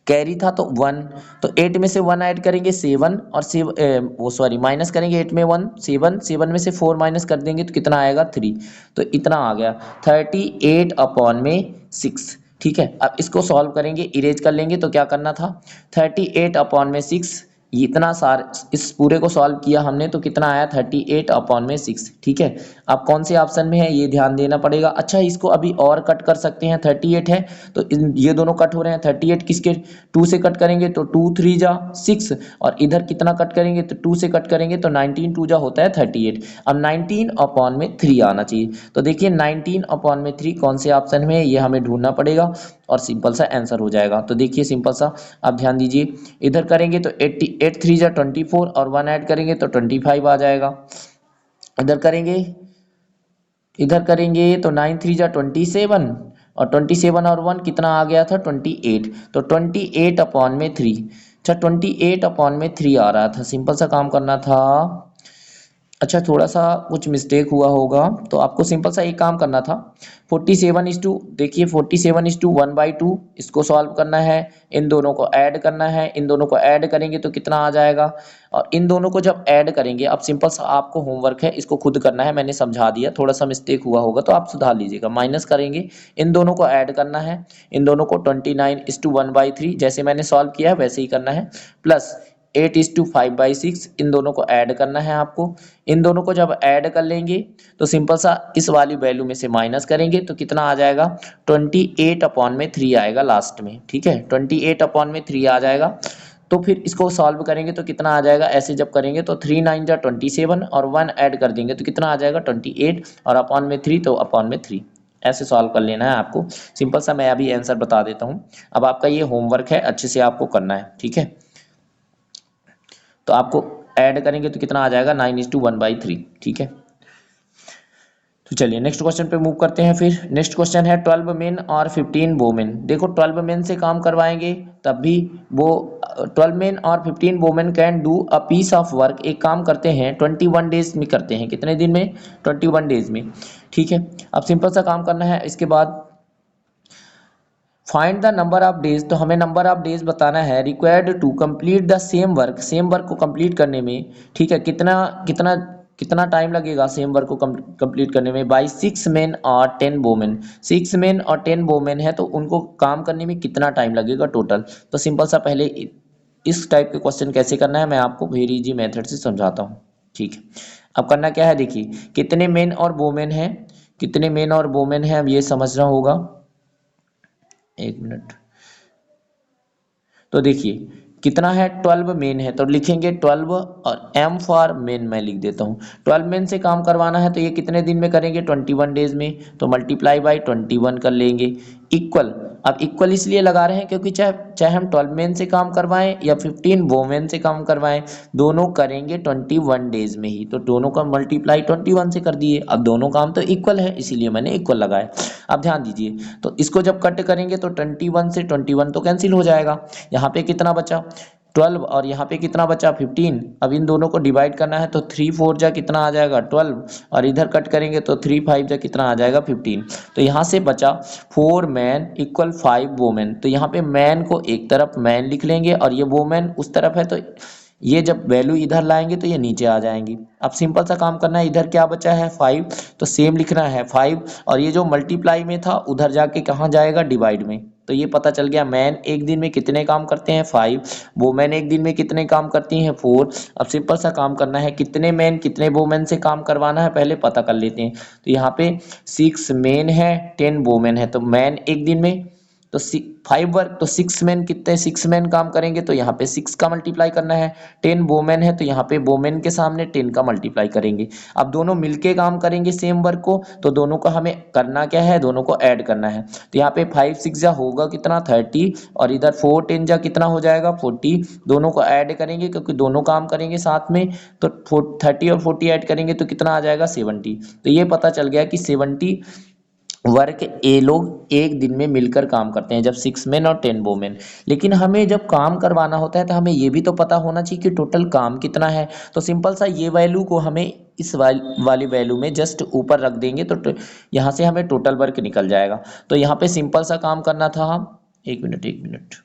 कैरी था तो 1, तो 8 में से 1 ऐड करेंगे 7 और वो सॉरी माइनस करेंगे 8 में 1 7, 7 में से 4 माइनस कर देंगे तो कितना आएगा 3। तो इतना आ गया 38 अपॉन में 6। ठीक है, अब इसको सॉल्व करेंगे, इरेज कर लेंगे, तो क्या करना था 38 अपॉन में 6, इतना सार इस पूरे को सॉल्व किया हमने तो कितना आया 38 अपॉन में 6। ठीक है, अब कौन से ऑप्शन में है ये ध्यान देना पड़ेगा। अच्छा इसको अभी और कट कर सकते हैं, 38 है तो ये दोनों कट हो रहे हैं, 38 किसके 2 से कट करेंगे तो 2 3 जा 6, और इधर कितना कट करेंगे तो 2 से कट करेंगे तो 19 2 जा होता है 38। अब 19 अपॉन में 3 आना चाहिए, तो देखिए 19 अपॉन में 3 कौन से ऑप्शन में है ये हमें ढूंढना पड़ेगा और सिंपल सा आंसर हो जाएगा। तो देखिए सिंपल सा, अब ध्यान दीजिए इधर करेंगे तो 88 3 जा 24 और 1 ऐड करेंगे तो 25 आ जाएगा। इधर करेंगे, इधर करेंगे तो 9 3 जा 27 और 27 और 1 कितना आ गया था 28, तो 28 अपॉन में 3। अच्छा 28 अपॉन में 3 आ रहा था, सिंपल सा काम करना था। अच्छा थोड़ा सा कुछ मिस्टेक हुआ होगा, तो आपको सिंपल सा एक काम करना था 47 इज टू, देखिए 47 इज टू 1/2, इसको सॉल्व करना है, इन दोनों को ऐड करना है, इन दोनों को ऐड करेंगे तो कितना आ जाएगा, और इन दोनों को जब ऐड करेंगे, अब सिंपल सा आपको होमवर्क है, इसको खुद करना है, मैंने समझा दिया, थोड़ा सा मिस्टेक हुआ होगा तो आप सुधार लीजिएगा। माइनस करेंगे, इन दोनों को ऐड करना है, इन दोनों को 29 इज टू 1/3 जैसे मैंने सॉल्व किया है वैसे ही करना है, प्लस 8 इज टू 5/6 इन दोनों को ऐड करना है आपको। इन दोनों को जब ऐड कर लेंगे तो सिंपल सा इस वाली वैल्यू में से माइनस करेंगे तो कितना आ जाएगा 28 अपॉन में 3 आएगा लास्ट में। ठीक है, 28 अपॉन में 3 आ जाएगा। तो फिर इसको सॉल्व करेंगे तो कितना आ जाएगा, ऐसे जब करेंगे तो 3 9 जा 27 और 1 ऐड कर देंगे तो कितना आ जाएगा 28 और अपॉन में 3 तो अपॉन में 3, ऐसे सॉल्व कर लेना है आपको। सिंपल सा मैं अभी आंसर बता देता हूँ, अब आपका ये होमवर्क है, अच्छे से आपको करना है। ठीक है, तो आपको ऐड करेंगे तो कितना आ जाएगा 9 इज टू 1/3। ठीक है, तो चलिए नेक्स्ट क्वेश्चन पे मूव करते हैं। फिर नेक्स्ट क्वेश्चन है 12 मेन और 15 वोमेन। देखो 12 मेन से काम करवाएंगे तब भी वो 12 मेन और 15 women can do a piece of work, एक काम करते हैं 21 डेज में करते हैं, कितने दिन में 21 डेज में। ठीक है, अब सिंपल सा काम करना है, इसके बाद find the number of days, तो हमें नंबर ऑफ डेज बताना है required to complete the same work, same work को कंप्लीट करने में। ठीक है, कितना कितना कितना टाइम लगेगा सेम वर्क को कंप्लीट करने में, बाई 6 मेन और 10 वोमेन। 6 मेन और 10 वोमेन है तो उनको काम करने में कितना टाइम लगेगा टोटल। तो सिंपल सा पहले इस टाइप के क्वेश्चन कैसे करना है मैं आपको वेरी इजी मेथड से समझाता हूँ। ठीक है, अब करना क्या है, देखिए कितने मेन और वोमेन है, कितने मेन और वोमेन है अब ये समझना होगा। एक मिनट, तो देखिए कितना है 12 मेन है तो लिखेंगे 12 और एम फॉर मेन मैं लिख देता हूँ। 12 मेन से काम करवाना है तो ये कितने दिन में करेंगे 21 डेज में, तो मल्टीप्लाई बाई 21 कर लेंगे इक्वल। अब इक्वल इसलिए लगा रहे हैं क्योंकि चाहे चाहे हम 12 मेन से काम करवाएं या 15 वोमेन से काम करवाएं, दोनों करेंगे 21 डेज में ही, तो दोनों का मल्टीप्लाई 21 से कर दिए। अब दोनों काम तो इक्वल है इसीलिए मैंने इक्वल लगाया। अब ध्यान दीजिए, तो इसको जब कट करेंगे तो 21 से 21 तो कैंसिल हो जाएगा, यहाँ पे कितना बचा 12 और यहाँ पे कितना बचा 15। अब इन दोनों को डिवाइड करना है तो 3 4 जा कितना आ जाएगा 12 और इधर कट करेंगे तो 3 5 जा कितना आ जाएगा 15। तो यहाँ से बचा 4 मैन इक्वल 5 वोमेन, तो यहाँ पे मैन को एक तरफ मैन लिख लेंगे और ये वोमेन उस तरफ है, तो ये जब वैल्यू इधर लाएंगे तो ये नीचे आ जाएंगी। अब सिंपल सा काम करना है, इधर क्या बचा है 5 तो सेम लिखना है 5, और ये जो मल्टीप्लाई में था उधर जाके कहाँ जाएगा डिवाइड में। तो ये पता चल गया मैन एक दिन में कितने काम करते हैं 5, वोमेन एक दिन में कितने काम करती हैं 4। अब सिंपल सा काम करना है, कितने मैन कितने वोमेन से काम करवाना है पहले पता कर लेते हैं। तो यहाँ पे 6 मैन है 10 वोमेन है, तो मैन एक दिन में तो 5 वर्क, तो 6 मैन कितने, 6 मैन काम करेंगे तो यहाँ पे 6 का मल्टीप्लाई करना है। 10 वोमेन है तो यहाँ पे वोमेन के सामने 10 का मल्टीप्लाई करेंगे। अब दोनों मिलके काम करेंगे सेम वर्क को, तो दोनों को हमें करना क्या है, दोनों को ऐड करना है। तो यहाँ पे 5 6 जा होगा कितना 30, और इधर 4 10 जा कितना हो जाएगा 40। दोनों को ऐड करेंगे क्योंकि दोनों काम करेंगे साथ में, तो 30 और 40 ऐड करेंगे तो कितना आ जाएगा 70। तो ये पता चल गया कि 70 वर्क ए लोग एक दिन में मिलकर काम करते हैं, जब 6 मैन और 10 वोमेन। लेकिन हमें जब काम करवाना होता है तो हमें ये भी तो पता होना चाहिए कि टोटल काम कितना है। तो सिंपल सा ये वैल्यू को हमें इस वाली वैल्यू में जस्ट ऊपर रख देंगे, तो यहाँ से हमें टोटल वर्क निकल जाएगा। तो यहाँ पे सिंपल सा काम करना था हम, एक मिनट,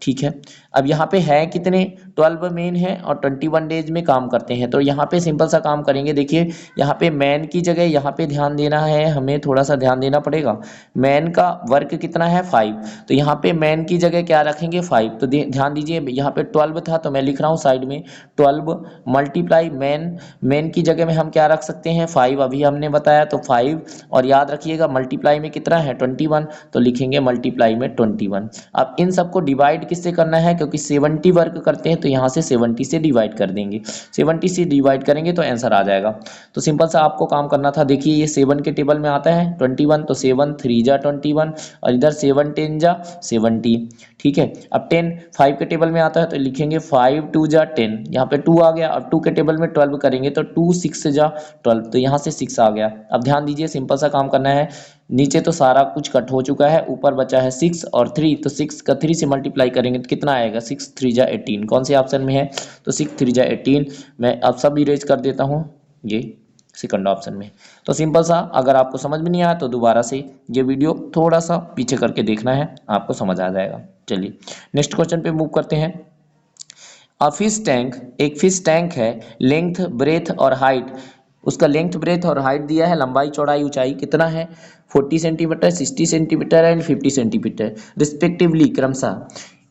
ठीक है। अब यहाँ पे है कितने, 12 मेन है और 21 डेज में काम करते हैं। तो यहाँ पे सिंपल सा काम करेंगे। देखिए यहाँ पे मैन की जगह यहाँ पे ध्यान देना है, हमें थोड़ा सा ध्यान देना पड़ेगा। मैन का वर्क कितना है 5, तो यहाँ पे मैन की जगह क्या रखेंगे 5। तो ध्यान दीजिए यहाँ पे 12 था तो मैं लिख रहा हूँ साइड में 12 मल्टीप्लाई मैन, मैन की जगह में हम क्या रख सकते हैं 5, अभी हमने बताया तो 5। और याद रखिएगा मल्टीप्लाई में कितना है 21, तो लिखेंगे मल्टीप्लाई में 21। अब इन सबको डिवाइड किससे करना है, क्योंकि 70 वर्क करते हैं तो यहाँ से 70 से डिवाइड कर देंगे। 70 से डिवाइड करेंगे तो आंसर आ जाएगा। तो सिंपल सा आपको काम करना था। देखिए ये 7 के टेबल में आता है 21, तो 7 3 जा 21, और इधर 7 10 जा 70, ठीक है। अब 10 5 के टेबल में आता है तो लिखेंगे 5 2 जा 10, यहाँ पे 2 आ गया। और 2 के टेबल में 12 करेंगे तो 2 6 जा 12, तो यहाँ से 6 आ गया। अब ध्यान दीजिए सिंपल सा काम करना है। नीचे तो सारा कुछ कट हो चुका है, ऊपर बचा है 6 और 3, तो 6 का 3 से मल्टीप्लाई करेंगे तो कितना आएगा 6 3 जा 18। कौन से ऑप्शन में है, तो 6 3 जा 18। मैं अब सब इरेज कर देता हूँ, ये सेकंड ऑप्शन में। तो सिंपल सा, अगर आपको समझ में नहीं आया तो दोबारा से ये वीडियो थोड़ा सा पीछे करके देखना है, आपको समझ आ जाएगा। चलिए नेक्स्ट क्वेश्चन पे मूव करते हैं। फिश टैंक, एक फिश टैंक है, लेंथ ब्रेथ और हाइट, उसका लेंथ ब्रेथ और हाइट दिया है, लंबाई चौड़ाई ऊंचाई कितना है 40 centimetre 60 centimetre and 50 centimetre respectively क्रमशः।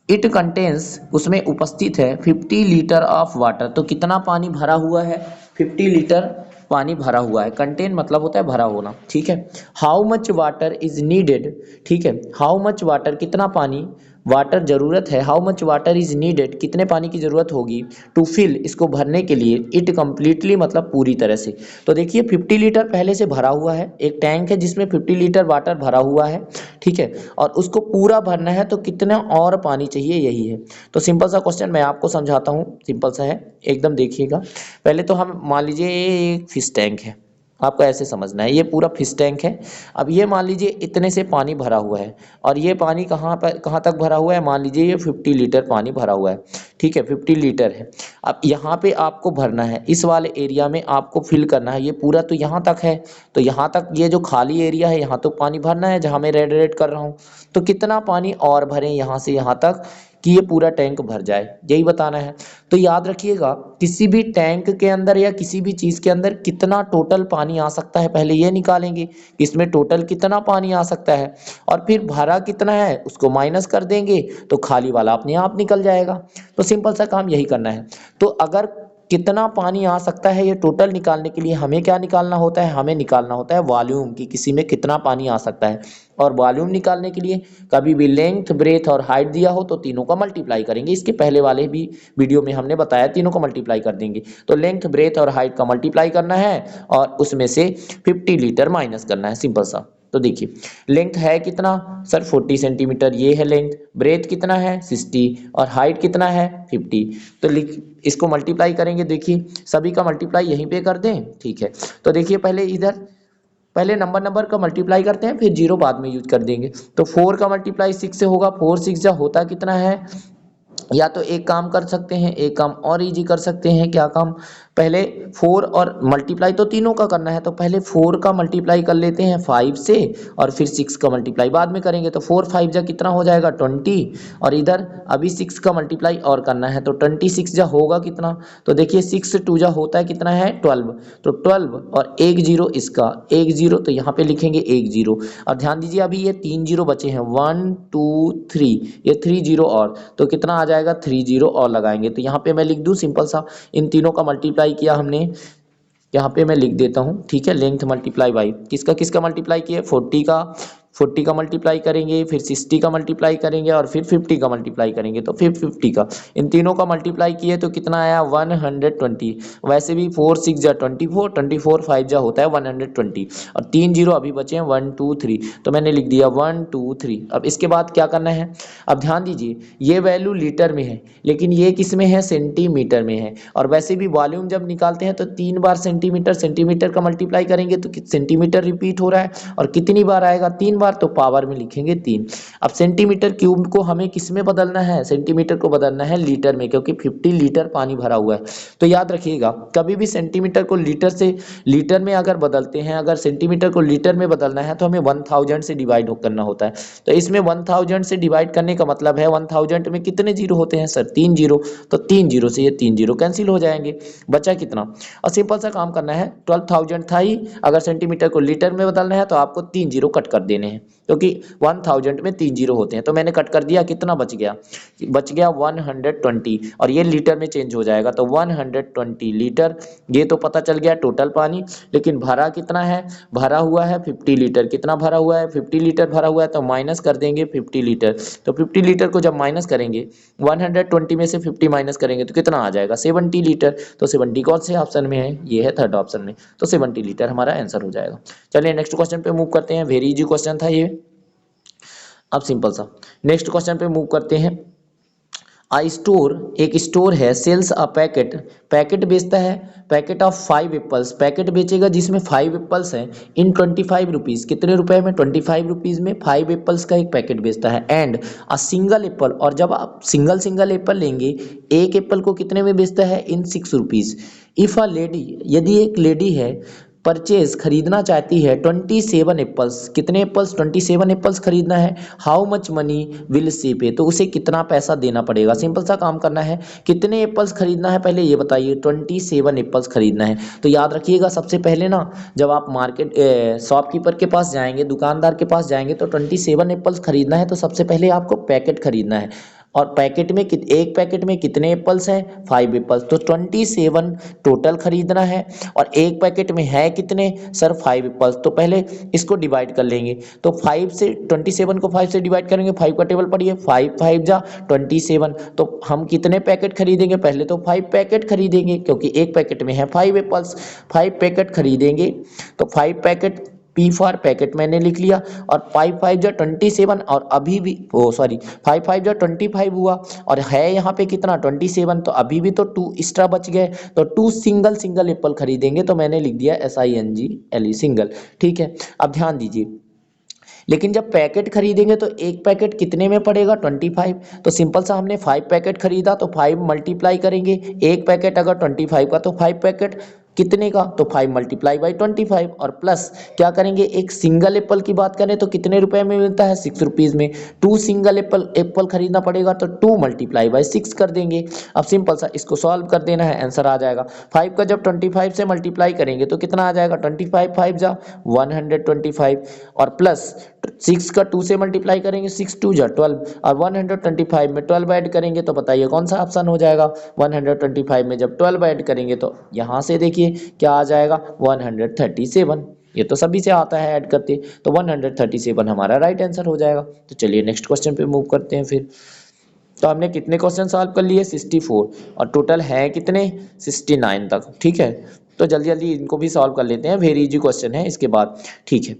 इट कंटेन्स, उसमें उपस्थित है 50 लीटर ऑफ वाटर, तो कितना पानी भरा हुआ है 50 लीटर पानी भरा हुआ है। कंटेन मतलब होता है भरा होना, ठीक है। How much water is needed, ठीक है। हाउ मच वाटर, कितना पानी वाटर जरूरत है, how much water is needed, कितने पानी की जरूरत होगी टू फिल, इसको भरने के लिए, इट कंप्लीटली मतलब पूरी तरह से। तो देखिए 50 लीटर पहले से भरा हुआ है, एक टैंक है जिसमें 50 लीटर वाटर भरा हुआ है, ठीक है। और उसको पूरा भरना है तो कितना और पानी चाहिए, यही है। तो सिंपल सा क्वेश्चन मैं आपको समझाता हूँ, सिंपल सा है एकदम, देखिएगा। पहले तो हम मान लीजिए ये एक फिश टैंक है, आपको ऐसे समझना है, ये पूरा फिश टैंक है। अब ये मान लीजिए इतने से पानी भरा हुआ है, और ये पानी कहाँ पर कहाँ तक भरा हुआ है, मान लीजिए ये 50 लीटर पानी भरा हुआ है, ठीक है 50 लीटर है। अब यहाँ पे आपको भरना है, इस वाले एरिया में आपको फिल करना है, ये पूरा तो यहाँ तक है, तो यहाँ तक ये जो खाली एरिया है यहाँ तो पानी भरना है, जहाँ मैं रेड रेड कर रहा हूँ। तो कितना पानी और भरें यहाँ से यहाँ तक कि ये पूरा टैंक भर जाए, यही बताना है। तो याद रखिएगा किसी भी टैंक के अंदर या किसी भी चीज़ के अंदर कितना टोटल पानी आ सकता है, पहले ये निकालेंगे कि इसमें टोटल कितना पानी आ सकता है, और फिर भरा कितना है उसको माइनस कर देंगे तो खाली वाला अपने आप निकल जाएगा। तो सिंपल सा काम यही करना है। तो अगर कितना पानी आ सकता है ये टोटल निकालने के लिए हमें क्या निकालना होता है, हमें निकालना होता है वॉल्यूम, कि किसी में कितना पानी आ सकता है। और वॉल्यूम निकालने के लिए कभी भी लेंथ ब्रेथ और हाइट दिया हो तो तीनों का मल्टीप्लाई करेंगे, इसके पहले वाले भी वीडियो में हमने बताया, तीनों का मल्टीप्लाई कर देंगे। तो लेंथ ब्रेथ और हाइट का मल्टीप्लाई करना है और उसमें से 50 लीटर माइनस करना है, सिंपल सा। तो देखिए लेंथ है कितना सर 40 सेंटीमीटर, ये है लेंथ, ब्रेथ कितना है 60 और हाइट कितना है 50। तो इसको मल्टीप्लाई करेंगे, देखिए सभी का मल्टीप्लाई यहीं पे कर दें, ठीक है। तो देखिए पहले इधर पहले नंबर का मल्टीप्लाई करते हैं, फिर जीरो बाद में यूज कर देंगे। तो 4 का मल्टीप्लाई 6 से होगा, 4 6 जा होता कितना है, या तो एक काम कर सकते हैं, एक काम और इजी कर सकते हैं। क्या काम, पहले 4 और मल्टीप्लाई तो तीनों का करना है, तो पहले 4 का मल्टीप्लाई कर लेते हैं 5 से, और फिर 6 का मल्टीप्लाई बाद में करेंगे। तो 4 5 जा कितना हो जाएगा 20, और इधर अभी 6 का मल्टीप्लाई और करना है, तो 26 जा होगा कितना, तो देखिए 6 2 जा होता है कितना है 12, तो 12 और एक जीरो, इसका एक जीरो, तो यहाँ पे लिखेंगे एक जीरो। और ध्यान दीजिए अभी ये 3 जीरो बचे हैं, 1 2 3, ये 3 जीरो और, तो कितना आ जाएगा 3 जीरो और लगाएंगे। तो यहाँ पे मैं लिख दूं सिंपल सा, इन तीनों का मल्टीप्लाई किया हमने, यहाँ पे मैं लिख देता हूँ, ठीक है। लेंथ मल्टीप्लाई बाई किसका किसका मल्टीप्लाई किया, 40 का 40 का मल्टीप्लाई करेंगे, फिर 60 का मल्टीप्लाई करेंगे और फिर 50 का मल्टीप्लाई करेंगे, तो फिर 50 का, इन तीनों का मल्टीप्लाई किए तो कितना आया 120। वैसे भी 4 6 जा 24, 24 5 जा होता है 120, और 3 जीरो अभी बचे हैं 1 2 3, तो मैंने लिख दिया 1 2 3। अब इसके बाद क्या करना है, अब ध्यान दीजिए ये वैल्यू लीटर में है लेकिन ये किस में है, सेंटीमीटर में है, और वैसे भी वॉल्यूम जब निकालते हैं तो 3 बार सेंटीमीटर सेंटीमीटर का मल्टीप्लाई करेंगे तो सेंटीमीटर रिपीट हो रहा है, और कितनी बार आएगा 3 बार, तो पावर में लिखेंगे 3। अब सेंटीमीटर क्यूब को हमें किस में बदलना है, सेंटीमीटर को बदलना है लीटर में, क्योंकि 50 लीटर पानी भरा हुआ है। तो याद रखिएगा कभी भी सेंटीमीटर को लीटर से लीटर में अगर बदलते हैं, अगर सेंटीमीटर को लीटर में बदलना है तो हमें 1000 से डिवाइड करना होता है। तो इसमें 1000 से डिवाइड करने का मतलब है 1000 में कितने जीरो होते हैं सर, 3 जीरो, तो 3 जीरो से ये 3 जीरो कैंसिल हो जाएंगे, बचा कितना, और सिंपल सा काम करना है, 12000 था ही, अगर सेंटीमीटर को लीटर में बदलना है तो आपको 3 जीरो कट कर देने हैं, क्योंकि 1000 में 3 जीरो होते हैं, तो मैंने कट कर दिया, कितना बच गया, बच गया 120, और ये लीटर में चेंज हो जाएगा, तो 120 लीटर, ये तो पता चल गया टोटल पानी, लेकिन भरा कितना है, भरा हुआ है 50 लीटर, कितना भरा हुआ है 50 लीटर भरा हुआ है, तो माइनस कर देंगे 50 लीटर, तो 50 लीटर को जब माइनस करेंगे 120 में से 50 माइनस करेंगे तो कितना आ जाएगा 70 लीटर, तो 70 कौन से ऑप्शन में है, ये है थर्ड ऑप्शन में, तो 70 लीटर हमारा आंसर हो जाएगा। चलिए नेक्स्ट क्वेश्चन पे मूव करते हैं, वेरी इजी क्वेश्चन था ये। अब सिंपल सा नेक्स्ट क्वेश्चन पे मूव करते हैं। आई स्टोर, एक स्टोर है, सेल्स अ पैकेट, पैकेट बेचता है, पैकेट ऑफ 5 एप्पल्स, पैकेट बेचेगा जिसमें 5 एप्पल्स हैं, इन 25 रुपीज़, कितने रुपए में 25 रुपीज़ में 5 एप्पल्स का एक पैकेट बेचता है, एंड अ सिंगल एप्पल, और जब आप सिंगल सिंगल एप्पल लेंगे, एक एप्पल को कितने में बेचता है, इन 6 रुपीज़। इफ़ अ लेडी, यदि एक लेडी है, परचेज खरीदना चाहती है 27 एप्पल्स, कितने एप्पल्स 27 एप्पल्स खरीदना है, how much money will see पे, तो उसे कितना पैसा देना पड़ेगा। सिंपल सा काम करना है, कितने एप्पल्स खरीदना है पहले ये बताइए, 27 एप्पल्स खरीदना है। तो याद रखिएगा सबसे पहले ना, जब आप मार्केट शॉपकीपर के पास जाएंगे, दुकानदार के पास जाएंगे, तो 27 एप्पल्स खरीदना है तो सबसे पहले आपको पैकेट खरीदना है, और पैकेट में एक पैकेट में कितने एप्पल्स हैं, 5 एप्पल्स, तो 27 टोटल खरीदना है, और एक पैकेट में है कितने सर, 5 एप्पल्स, तो पहले इसको डिवाइड कर लेंगे, तो 5 से 27 को 5 से डिवाइड करेंगे, 5 का टेबल पढ़िए, 5 5 जा 27, तो हम कितने पैकेट खरीदेंगे, पहले तो 5 पैकेट खरीदेंगे, क्योंकि एक पैकेट में है 5 एप्पल्स, 5 पैकेट खरीदेंगे, तो 5 पैकेट, पी फॉर पैकेट मैंने लिख लिया, और 5 5 जो 27, और अभी भी 5 5 जो 25 हुआ, और है यहाँ पे कितना 27, तो अभी भी तो 2 एक्स्ट्रा बच गए, तो 2 सिंगल सिंगल एप्पल खरीदेंगे, तो मैंने लिख दिया SINGLE सिंगल। ठीक है, अब ध्यान दीजिए, लेकिन जब पैकेट खरीदेंगे तो एक पैकेट कितने में पड़ेगा 25, तो सिंपल सा हमने 5 पैकेट खरीदा तो 5 मल्टीप्लाई करेंगे, एक पैकेट अगर 25 का तो 5 पैकेट कितने का, तो 5 मल्टीप्लाई बाई 25, और प्लस क्या करेंगे, एक सिंगल एप्पल की बात करें तो कितने रुपए में मिलता है 6 रुपीज़ में, 2 सिंगल एप्पल खरीदना पड़ेगा तो 2 मल्टीप्लाई बाई 6 कर देंगे। अब सिंपल सा इसको सॉल्व कर देना है, आंसर आ जाएगा, 5 का जब 25 से मल्टीप्लाई करेंगे तो कितना आ जाएगा, 25 5 जा 125, और प्लस 6 का 2 से मल्टीप्लाई करेंगे, 6 2 जा 12, और 125 में 12 ऐड करेंगे तो बताइए कौन सा ऑप्शन हो जाएगा, 125 में जब 12 ऐड करेंगे तो यहाँ से देखिए क्या आ जाएगा 137, ये तो सभी से आता है ऐड करते, तो 137 हमारा राइट आंसर हो जाएगा। तो चलिए नेक्स्ट क्वेश्चन पे मूव करते हैं फिर। तो हमने कितने क्वेश्चन सॉल्व कर लिए 64, और टोटल है कितने 69 तक। ठीक है, तो जल्दी जल्दी इनको भी सॉल्व कर लेते हैं, वेरी इजी क्वेश्चन है इसके बाद। ठीक है,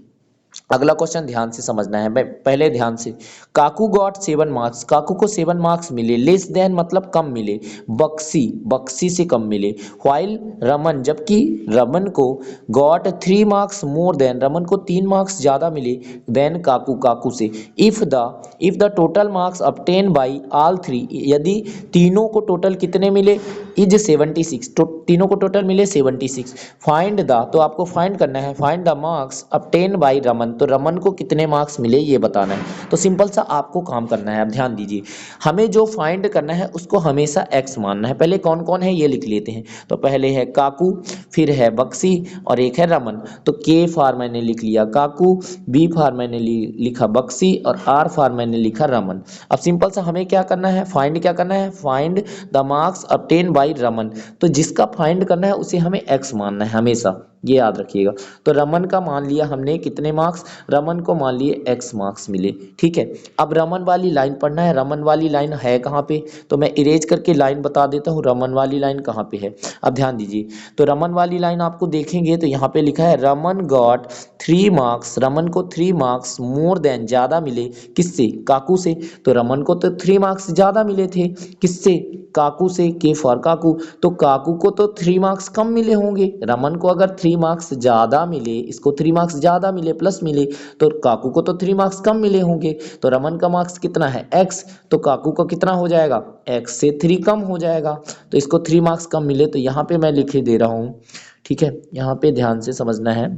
अगला क्वेश्चन ध्यान से समझना है, मैं पहले ध्यान से, काकू गॉट 7 मार्क्स, काकू को 7 मार्क्स मिले, लेस देन मतलब कम मिले, बक्सी, बक्सी से कम मिले, व्हाइल रमन, जबकि रमन को got 3 marks more than, Raman को 3 मार्क्स ज़्यादा मिले देन काकू, काकू से, if the total marks obtained by all 3, यदि तीनों को टोटल कितने मिले, इज 76, तो तीनों को टोटल मिले 76, फाइंड द, तो आपको फाइंड करना है, find the marks obtained by Raman, तो रमन को कितने मार्क्स मिले ये बताना है। तो सिंपल सा आपको काम करना है, अब ध्यान दीजिए, हमें जो फाइंड करना है उसको हमेशा x मानना है। पहले कौन कौन है ये लिख लेते हैं, तो पहले है काकू, फिर है बक्सी, और एक है रमन, तो के फॉर मैंने लिख लिया काकू, बी फॉर मैंने लिखा बक्सी, और आर फॉर मैंने लिखा रमन। अब सिंपल सा हमें क्या करना है, फाइंड क्या करना है, find the marks obtained by Raman, तो जिसका फाइंड करना है उसे हमें x मानना है हमेशा। ये याद रखिएगा। तो रमन का मान लिया हमने कितने मार्क्स, रमन को मान लिए x मार्क्स मिले, ठीक है। अब रमन वाली लाइन पढ़ना है, रमन वाली लाइन है कहाँ पे, तो मैं इरेज करके लाइन बता देता हूँ रमन वाली लाइन कहाँ पे है। अब ध्यान दीजिए, तो रमन वाली लाइन आपको देखेंगे तो यहाँ पे लिखा है रमन गॉट 3 मार्क्स, रमन को 3 मार्क्स मोर देन, ज्यादा मिले किससे, काकू से। तो रमन को तो 3 मार्क्स ज्यादा मिले थे, किससे, काकू से, के फॉर काकू। तो काकू को तो 3 मार्क्स कम मिले होंगे, रमन को अगर 3 मार्क्स ज्यादा मिले, इसको 3 मार्क्स ज्यादा मिले प्लस मिले, तो काकू को तो 3 मार्क्स कम मिले होंगे। तो रमन का मार्क्स कितना है x, तो काकू का कितना हो जाएगा, x से 3 कम हो जाएगा। तो इसको 3 मार्क्स कम मिले, तो यहाँ पे मैं लिखे दे रहा हूँ, ठीक है। यहाँ पे ध्यान से समझना है,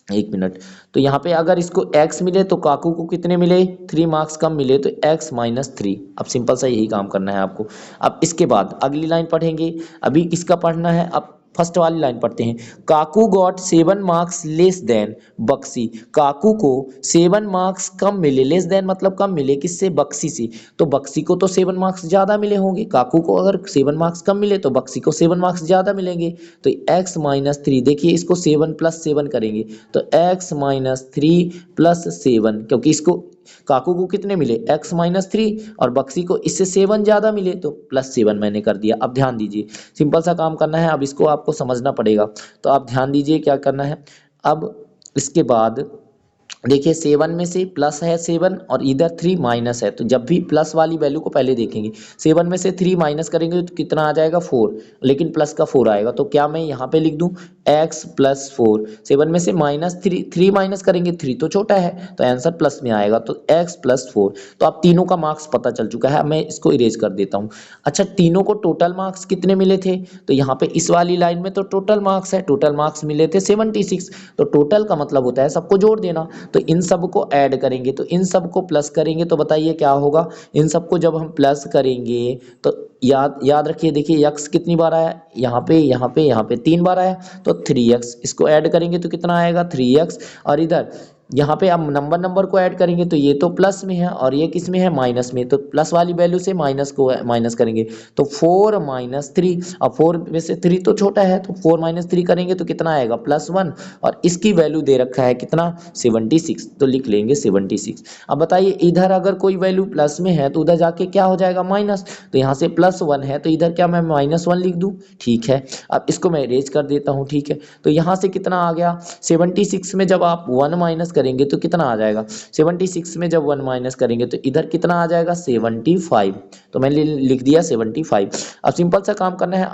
एक मिनट। तो यहाँ पे अगर इसको x मिले तो काकू को कितने मिले, 3 मार्क्स कम मिले, तो x माइनस 3। अब सिंपल सा यही काम करना है आपको। अब इसके बाद अगली लाइन पढ़ेंगे, अभी किसका पढ़ना है, अब फर्स्ट वाली लाइन पढ़ते हैं। Kaku got 7 marks less than Bakshi, Kaku को 7 मार्क्स कम मिले, लेस देन मतलब कम मिले किससे, बक्सी से। तो बक्सी को तो 7 मार्क्स ज्यादा मिले होंगे, काकू को अगर 7 मार्क्स कम मिले तो बक्सी को 7 मार्क्स ज्यादा मिलेंगे। तो x माइनस 3, देखिए इसको 7 प्लस 7 करेंगे, तो x माइनस 3 प्लस 7, क्योंकि इसको काकू को कितने मिले, x माइनस 3, और बक्सी को इससे 7 ज्यादा मिले तो प्लस 7 मैंने कर दिया। अब ध्यान दीजिए, सिंपल सा काम करना है, अब इसको आपको समझना पड़ेगा। तो आप ध्यान दीजिए क्या करना है। अब इसके बाद देखिए 7 में से प्लस है 7 और इधर 3 माइनस है, तो जब भी प्लस वाली वैल्यू को पहले देखेंगे, 7 में से 3 माइनस करेंगे तो कितना आ जाएगा 4, लेकिन प्लस का 4 आएगा। तो क्या मैं यहाँ पे लिख दूँ x प्लस 4, 7 में से माइनस 3 माइनस करेंगे, 3 तो छोटा है तो आंसर प्लस में आएगा, तो x प्लस 4। तो आप तीनों का मार्क्स पता चल चुका है, मैं इसको इरेज कर देता हूँ। अच्छा, तीनों को टोटल मार्क्स कितने मिले थे, तो यहाँ पे इस वाली लाइन में तो टोटल मार्क्स है, टोटल मार्क्स मिले थे 76। तो टोटल का मतलब होता है सबको जोड़ देना, तो इन सब को ऐड करेंगे, तो इन सब को प्लस करेंगे तो बताइए क्या होगा। इन सब को जब हम प्लस करेंगे तो याद याद रखिए, देखिए x कितनी बार आया, यहाँ पे यहाँ पे यहाँ पे 3 बार आया, तो 3x, इसको ऐड करेंगे तो कितना आएगा 3x, और इधर यहाँ पे अब नंबर को ऐड करेंगे तो ये तो प्लस में है और ये किस में है, माइनस में, तो प्लस वाली वैल्यू से माइनस को माइनस करेंगे तो 4 माइनस 3, अब 4 में से 3 तो छोटा है, तो 4 माइनस 3 करेंगे तो कितना आएगा +1, और इसकी वैल्यू दे रखा है कितना 76, तो लिख लेंगे 76। अब बताइए इधर अगर कोई वैल्यू प्लस में है तो उधर जाके क्या हो जाएगा माइनस, तो यहाँ से +1 है तो इधर क्या मैं -1 लिख दूँ, ठीक है। अब इसको मैं इरेज कर देता हूँ, ठीक है। तो यहाँ से कितना आ गया 76 में जब आप 1 माइनस करेंगे तो कितना आ जाएगा, 76 में जब 1 माइनस करेंगे तो इधर कितना आ जाएगा 75, तो मैंने लिख दिया 75। अब सिंपल सा काम करना है।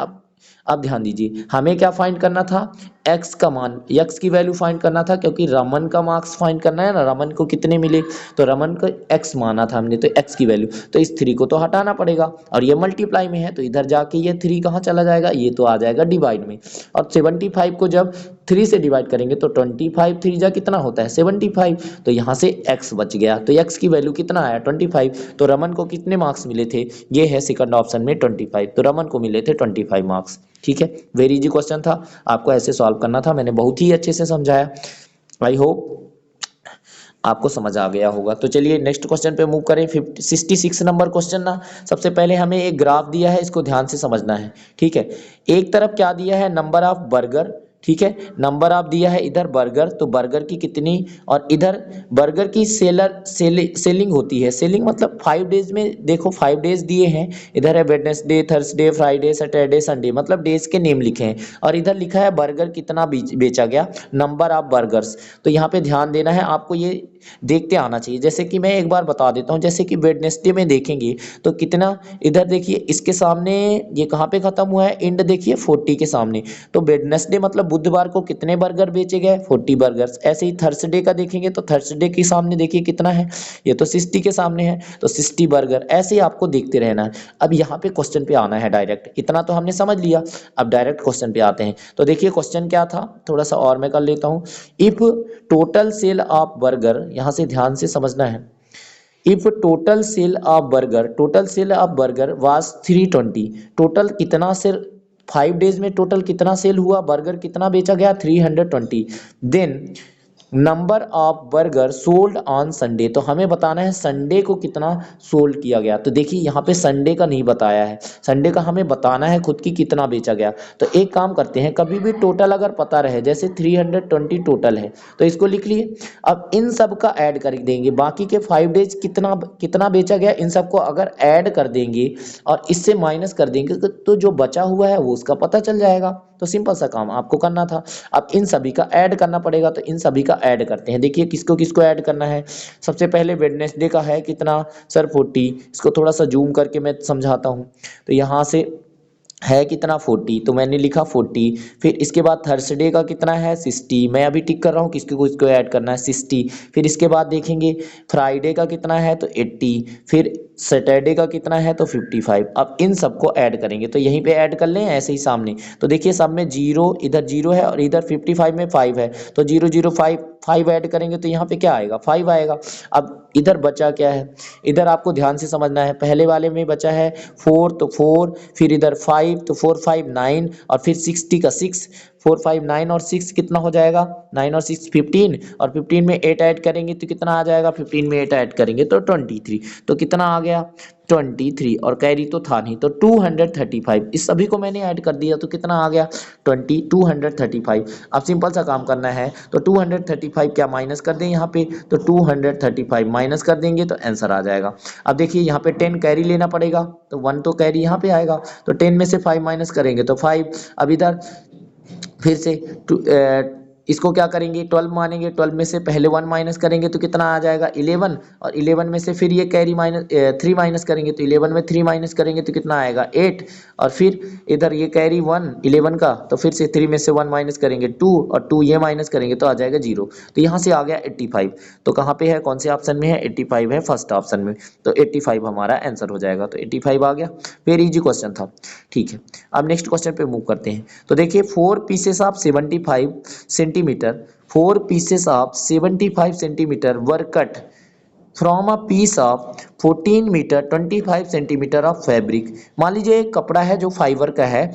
अब ध्यान दीजिए, हमें क्या फाइंड करना था, x का मान, x की वैल्यू फाइंड करना था, क्योंकि रमन का मार्क्स फाइंड करना है ना, रमन को कितने मिले, तो रमन को x माना था हमने, तो x की वैल्यू, तो इस 3 को तो हटाना पड़ेगा, और ये मल्टीप्लाई में है तो इधर जाके ये 3 कहाँ चला जाएगा, ये तो आ जाएगा डिवाइड में, और 75 को जब 3 से डिवाइड करेंगे तो 25, 3 जा कितना होता है 75, तो यहाँ से x बच गया, तो x की वैल्यू कितना आया 25, तो रमन को कितने मार्क्स मिले थे, ये है सेकंड ऑप्शन में 25, तो रमन को मिले थे 25 मार्क्स, ठीक है। वेरी इजी क्वेश्चन था, आपको ऐसे सॉल्व करना था, मैंने बहुत ही अच्छे से समझाया, आई होप आपको समझ आ गया होगा। तो चलिए नेक्स्ट क्वेश्चन पे मूव करें, 66 नंबर क्वेश्चन ना। सबसे पहले हमें एक ग्राफ दिया है, इसको ध्यान से समझना है, ठीक है। एक तरफ क्या दिया है, नंबर ऑफ बर्गर, ठीक है, नंबर ऑफ दिया है इधर बर्गर, तो बर्गर की कितनी, और इधर बर्गर की सेलिंग होती है, सेलिंग मतलब 5 डेज में, देखो 5 डेज दिए हैं, इधर है Wednesday, Thursday, Friday, Saturday, Sunday, मतलब डेज के नेम लिखे हैं, और इधर लिखा है बर्गर कितना बेचा गया, नंबर ऑफ बर्गर्स। तो यहाँ पे ध्यान देना है आपको, ये देखते आना चाहिए। जैसे कि मैं एक बार बता देता हूँ, जैसे कि वेडनेसडे में देखेंगे तो कितना, इधर देखिए इसके सामने ये कहाँ पे खत्म हुआ है, एंड देखिए 40 के सामने, तो वेडनेसडे मतलब बुधवार को कितने बर्गर बेचे गए 40 बर्गर्स। ऐसे ही थर्सडे का देखेंगे तो थर्सडे के सामने देखिए कितना है, ये तो 60 के सामने है, तो 60 बर्गर। ऐसे ही आपको देखते रहना है। अब यहाँ पे क्वेश्चन पे आना है डायरेक्ट, इतना तो हमने समझ लिया, अब डायरेक्ट क्वेश्चन पे आते हैं। तो देखिए क्वेश्चन क्या था, थोड़ा सा और मैं कर लेता हूँ। If total sale of burger, यहाँ से ध्यान से समझना है, if total sale of burger, total sale of burger was 320, total कितना सेल 5 डेज में, टोटल कितना सेल हुआ, बर्गर कितना बेचा गया 320, then number of burger sold on Sunday, तो हमें बताना है संडे को कितना सोल्ड किया गया। तो देखिए यहाँ पे संडे का नहीं बताया है, संडे का हमें बताना है खुद की कितना बेचा गया। तो एक काम करते हैं, कभी भी टोटल अगर पता रहे, जैसे 320 टोटल है तो इसको लिख लिए। अब इन सब का ऐड कर देंगे, बाकी के 5 डेज कितना कितना बेचा गया, इन सबको अगर ऐड कर देंगे और इससे माइनस कर देंगे तो जो बचा हुआ है वो उसका पता चल जाएगा। तो सिंपल सा काम आपको करना था। अब इन सभी का ऐड करना पड़ेगा, तो इन सभी का ऐड करते हैं। देखिए किसको किसको ऐड करना है। सबसे पहले वेडनेसडे का है कितना सर 40, इसको थोड़ा सा जूम करके मैं समझाता हूँ। तो यहाँ से है कितना 40, तो मैंने लिखा 40। फिर इसके बाद थर्सडे का कितना है 60, मैं अभी टिक कर रहा हूँ किसको किसको ऐड करना है 60। फिर इसके बाद देखेंगे फ्राइडे का कितना है तो 80, फिर सैटरडे का कितना है तो 55। अब इन सबको ऐड करेंगे, तो यहीं पे ऐड कर लें ऐसे ही सामने। तो देखिए सब में जीरो, इधर जीरो है और इधर 55 में 5 है, तो 005 5 ऐड करेंगे तो यहाँ पे क्या आएगा 5 आएगा। अब इधर बचा क्या है, इधर आपको ध्यान से समझना है। पहले वाले में बचा है 4, तो 4, फिर इधर 5, तो 4 5 9, और फिर 60 का 6, 4 5 9 और 6 कितना हो जाएगा 9 और 6 15, और 15 में 8 ऐड करेंगे तो कितना आ जाएगा, 15 में 8 ऐड करेंगे तो 23। तो कितना आ गया 23, और कैरी तो था नहीं, तो 235। इस सभी को मैंने ऐड कर दिया तो कितना आ गया 235। अब सिंपल सा काम करना है, तो 235 क्या माइनस कर दें यहाँ पे, तो 235 माइनस कर देंगे तो आंसर आ जाएगा। अब देखिए यहाँ पे 10 कैरी लेना पड़ेगा, तो 1 तो कैरी यहाँ पे आएगा, तो 10 में से 5 माइनस करेंगे तो 5। अब इधर फिर से इसको क्या करेंगे 12 मानेंगे, 12 में से पहले 1 माइनस करेंगे तो कितना आ जाएगा 11, और 11 में से फिर ये कैरी माइनस 3 माइनस करेंगे, तो 11 में 3 माइनस करेंगे तो कितना आएगा 8, और फिर इधर ये कैरी 1 11 का, तो फिर से 3 में से 1 माइनस करेंगे 2, और 2 ये माइनस करेंगे तो आ जाएगा 0। तो यहाँ से आ गया 85। तो कहाँ पे है, कौन से ऑप्शन में है 85 है फर्स्ट ऑप्शन में, तो 85 हमारा आंसर हो जाएगा। तो 85 आ गया, वेरी इजी क्वेश्चन था। ठीक है, अब नेक्स्ट क्वेश्चन पे मूव करते हैं। तो देखिए 4 pieces of 75 centimetre, 4 pieces of 75 centimeter were cut from a piece of 14 metre 25 centimetre of fabric. मान लीजिए एक कपड़ा है जो फाइबर का है,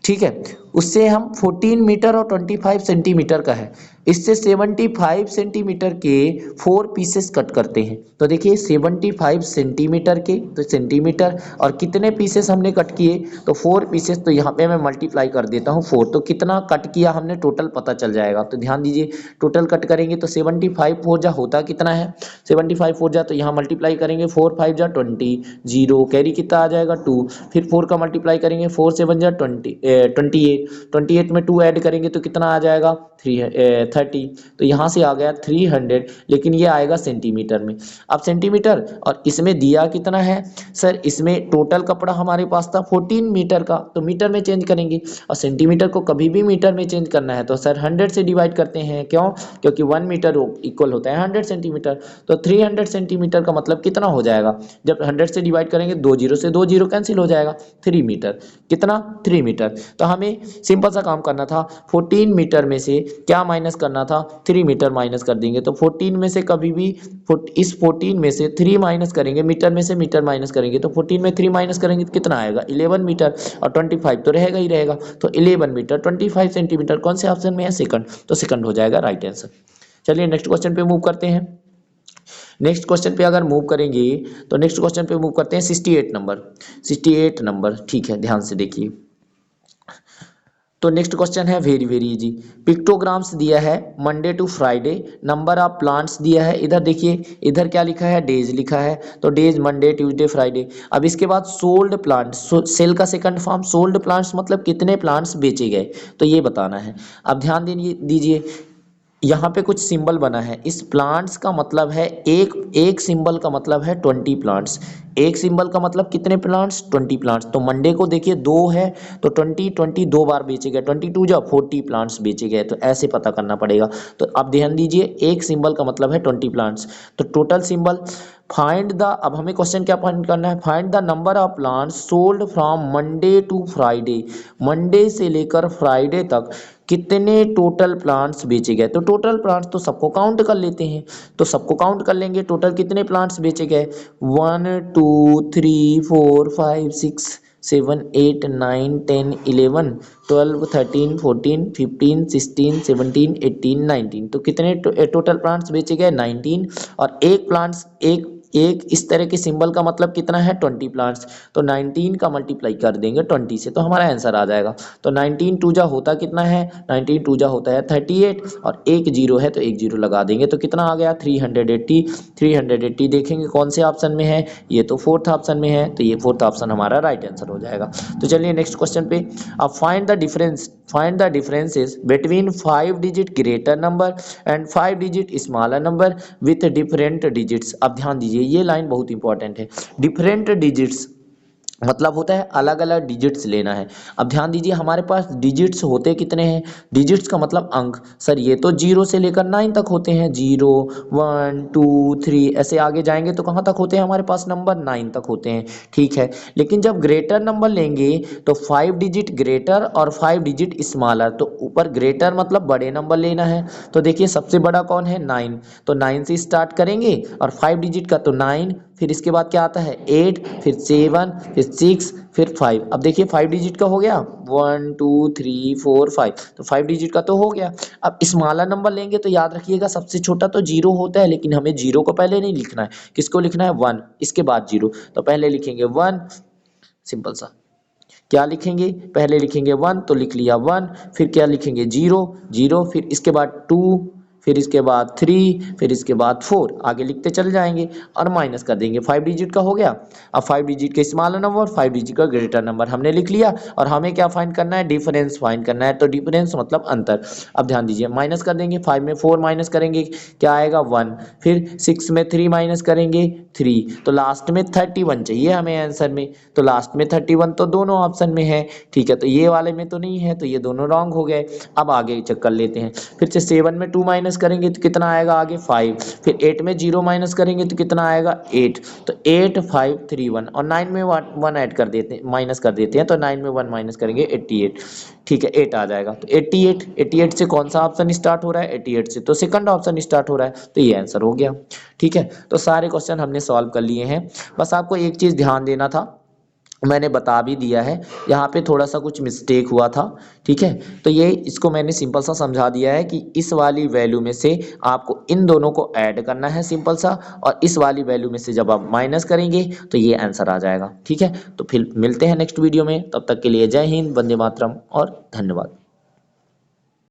ठीक है, उससे हम 14 मीटर और 25 सेंटीमीटर का है, इससे 75 सेंटीमीटर के 4 पीसेस कट करते हैं। तो देखिए 75 सेंटीमीटर के, तो सेंटीमीटर, और कितने पीसेस हमने कट किए तो 4 पीसेस, तो यहाँ पे मैं मल्टीप्लाई कर देता हूँ 4, तो कितना कट किया हमने टोटल पता चल जाएगा। तो ध्यान दीजिए टोटल कट करेंगे तो 75 4 जा होता कितना है 75 4 जा, तो यहाँ मल्टीप्लाई करेंगे 4 5 जा 20, 0 कैरी कितना आ जाएगा 2, फिर 4 का मल्टीप्लाई करेंगे 4 7 जा 28, 28 में 2 ऐड करेंगे तो कितना आ जाएगा 30। तो यहाँ से आ गया 300, लेकिन ये आएगा सेंटीमीटर में। अब सेंटीमीटर, और इसमें दिया कितना है सर, इसमें टोटल कपड़ा हमारे पास था 14 मीटर का, तो मीटर में चेंज करेंगे, और सेंटीमीटर को कभी भी मीटर में चेंज करना है तो सर 100 से डिवाइड करते हैं। क्यों, क्योंकि 1 मीटर इक्वल होता है 100 सेंटीमीटर। तो 300 सेंटीमीटर का मतलब कितना हो जाएगा, जब 100 से डिवाइड करेंगे 2 जीरो से 2 जीरो कैंसिल हो जाएगा, 3 मीटर, कितना 3 मीटर। तो हमें सिंपल सा काम करना था, 14 मीटर में से क्या माइनस करना था 3 मीटर माइनस कर देंगे। तो 14 में से कभी भी इस 14 में से 3 माइनस करेंगे, मीटर में से मीटर माइनस करेंगे, तो 14 में 3 माइनस करेंगे तो कितना आएगा 11 मीटर, और 25 तो रहेगा ही रहेगा, तो 11 मीटर 25 सेंटीमीटर कौन से ऑप्शन में है सेकंड, तो सेकंड हो जाएगा राइट आंसर। चलिए नेक्स्ट क्वेश्चन पे मूव करते हैं। नेक्स्ट क्वेश्चन पे अगर मूव करेंगे तो नेक्स्ट क्वेश्चन पे मूव करते हैं 68 नंबर, 68 नंबर, ठीक है ध्यान से देखिए। तो नेक्स्ट क्वेश्चन है वेरी वेरी इजी, पिक्टोग्राम्स दिया है Monday to Friday, number of plants दिया है, इधर देखिए इधर क्या लिखा है डेज लिखा है, तो डेज मंडे ट्यूसडे फ्राइडे। अब इसके बाद सोल्ड प्लांट्स, सेल का सेकंड फॉर्म सोल्ड प्लांट्स मतलब कितने प्लांट्स बेचे गए, तो ये बताना है। अब ध्यान दीजिए यहाँ पे कुछ सिंबल बना है, इस प्लांट्स का मतलब है एक सिंबल का मतलब है 20 प्लांट्स, एक सिंबल का मतलब कितने प्लांट्स 20 प्लांट्स। तो मंडे को देखिए 2 है तो 20 दो बार बेचे गए, 22 जा 40 प्लांट्स बेचे गए, तो ऐसे पता करना पड़ेगा। तो अब ध्यान दीजिए एक सिंबल का मतलब है 20 प्लांट्स, तो टोटल सिंबल फाइंड द, अब हमें क्वेश्चन क्या फाइंड करना है, find the number of plants sold from Monday to Friday, Monday से लेकर फ्राइडे तक कितने टोटल प्लांट्स बेचे गए। तो टोटल प्लांट्स तो सबको काउंट कर लेते हैं, तो सबको काउंट कर लेंगे, टोटल कितने प्लांट्स बेचे गए 1 2 3 4 5 6, 7 8 9 10 11 12 13 14 15 16 17 18 19। तो कितने टोटल प्लांट्स बेचे गए? 19। और एक प्लांट्स एक एक इस तरह के सिंबल का मतलब कितना है? 20 प्लांट्स। तो 19 का मल्टीप्लाई कर देंगे 20 से तो हमारा आंसर आ जाएगा। तो 19 टू जा होता कितना है? 19 टू जा होता है 38 और एक जीरो है तो एक जीरो लगा देंगे तो कितना आ गया? 380। 380 देखेंगे कौन से ऑप्शन में है? ये तो फोर्थ ऑप्शन में है तो ये फोर्थ ऑप्शन हमारा राइट आंसर हो जाएगा। तो चलिए नेक्स्ट क्वेश्चन पे। अब find the differences between 5 digit greater number and 5 digit smaller number with different digits. अब ध्यान दीजिए ये लाइन बहुत इंपॉर्टेंट है। डिफरेंट डिजिट्स मतलब होता है अलग अलग डिजिट्स लेना है। अब ध्यान दीजिए हमारे पास डिजिट्स होते कितने हैं? डिजिट्स का मतलब अंक। सर ये तो 0 से लेकर 9 तक होते हैं। 0 1 2 3 ऐसे आगे जाएंगे तो कहाँ तक होते हैं? हमारे पास नंबर 9 तक होते हैं। ठीक है, लेकिन जब ग्रेटर नंबर लेंगे तो 5 डिजिट ग्रेटर और 5 डिजिट स्मॉलर। तो ऊपर ग्रेटर मतलब बड़े नंबर लेना है। तो देखिए सबसे बड़ा कौन है? 9। तो 9 से स्टार्ट करेंगे और 5 डिजिट का तो 9, फिर इसके बाद क्या आता है? 8, फिर 7, फिर 6, फिर 5। अब देखिए 5 डिजिट का हो गया 1 2 3 4 5। तो 5 डिजिट का तो हो गया। अब स्मॉलर नंबर लेंगे तो याद रखिएगा सबसे छोटा तो 0 होता है, लेकिन हमें 0 को पहले नहीं लिखना है। किसको लिखना है? 1, इसके बाद 0। तो पहले लिखेंगे 1, सिंपल सा। क्या लिखेंगे? पहले लिखेंगे 1 तो लिख लिया 1, फिर क्या लिखेंगे? 0 0, फिर इसके बाद 2, फिर इसके बाद 3, फिर इसके बाद 4, आगे लिखते चल जाएंगे और माइनस कर देंगे। 5 डिजिट का हो गया। अब 5 डिजिट का स्मॉलर नंबर, 5 डिजिट का ग्रेटर नंबर हमने लिख लिया और हमें क्या फाइंड करना है? डिफरेंस फाइंड करना है। तो डिफरेंस मतलब अंतर। अब ध्यान दीजिए माइनस कर देंगे। 5 में 4 माइनस करेंगे क्या आएगा? 1। फिर 6 में 3 माइनस करेंगे 3। तो लास्ट में 31 चाहिए हमें आंसर में। तो लास्ट में 31 तो दोनों ऑप्शन में है। ठीक है, तो ये वाले में तो नहीं है तो ये दोनों रॉन्ग हो गए। अब आगे चेक कर लेते हैं। फिर से 7 में 2 माइनस करेंगे तो कितना आएगा आगे? 5। फिर 8 में 0 माइनस करेंगे तो कितना आएगा? 8। तो 8 5 3 1 और 9 में 1 ऐड कर देते हैं, माइनस कर देते हैं। तो 9 में 1 माइनस करेंगे 88। ठीक है 8 आ जाएगा। तो 88 से कौन सा ऑप्शन स्टार्ट हो रहा है? 88 से तो सेकंड ऑप्शन स्टार्ट हो रहा है तो ये आंसर हो गया। ठीक है, तो सारे क्वेश्चन हमने सॉल्व कर लिए हैं। बस आपको एक चीज ध्यान देना था, मैंने बता भी दिया है। यहाँ पे थोड़ा सा कुछ मिस्टेक हुआ था। ठीक है, तो ये इसको मैंने सिंपल सा समझा दिया है कि इस वाली वैल्यू में से आपको इन दोनों को ऐड करना है सिंपल सा, और इस वाली वैल्यू में से जब आप माइनस करेंगे तो ये आंसर आ जाएगा। ठीक है, तो फिर मिलते हैं नेक्स्ट वीडियो में। तब तक के लिए जय हिंद, वंदे मातरम और धन्यवाद।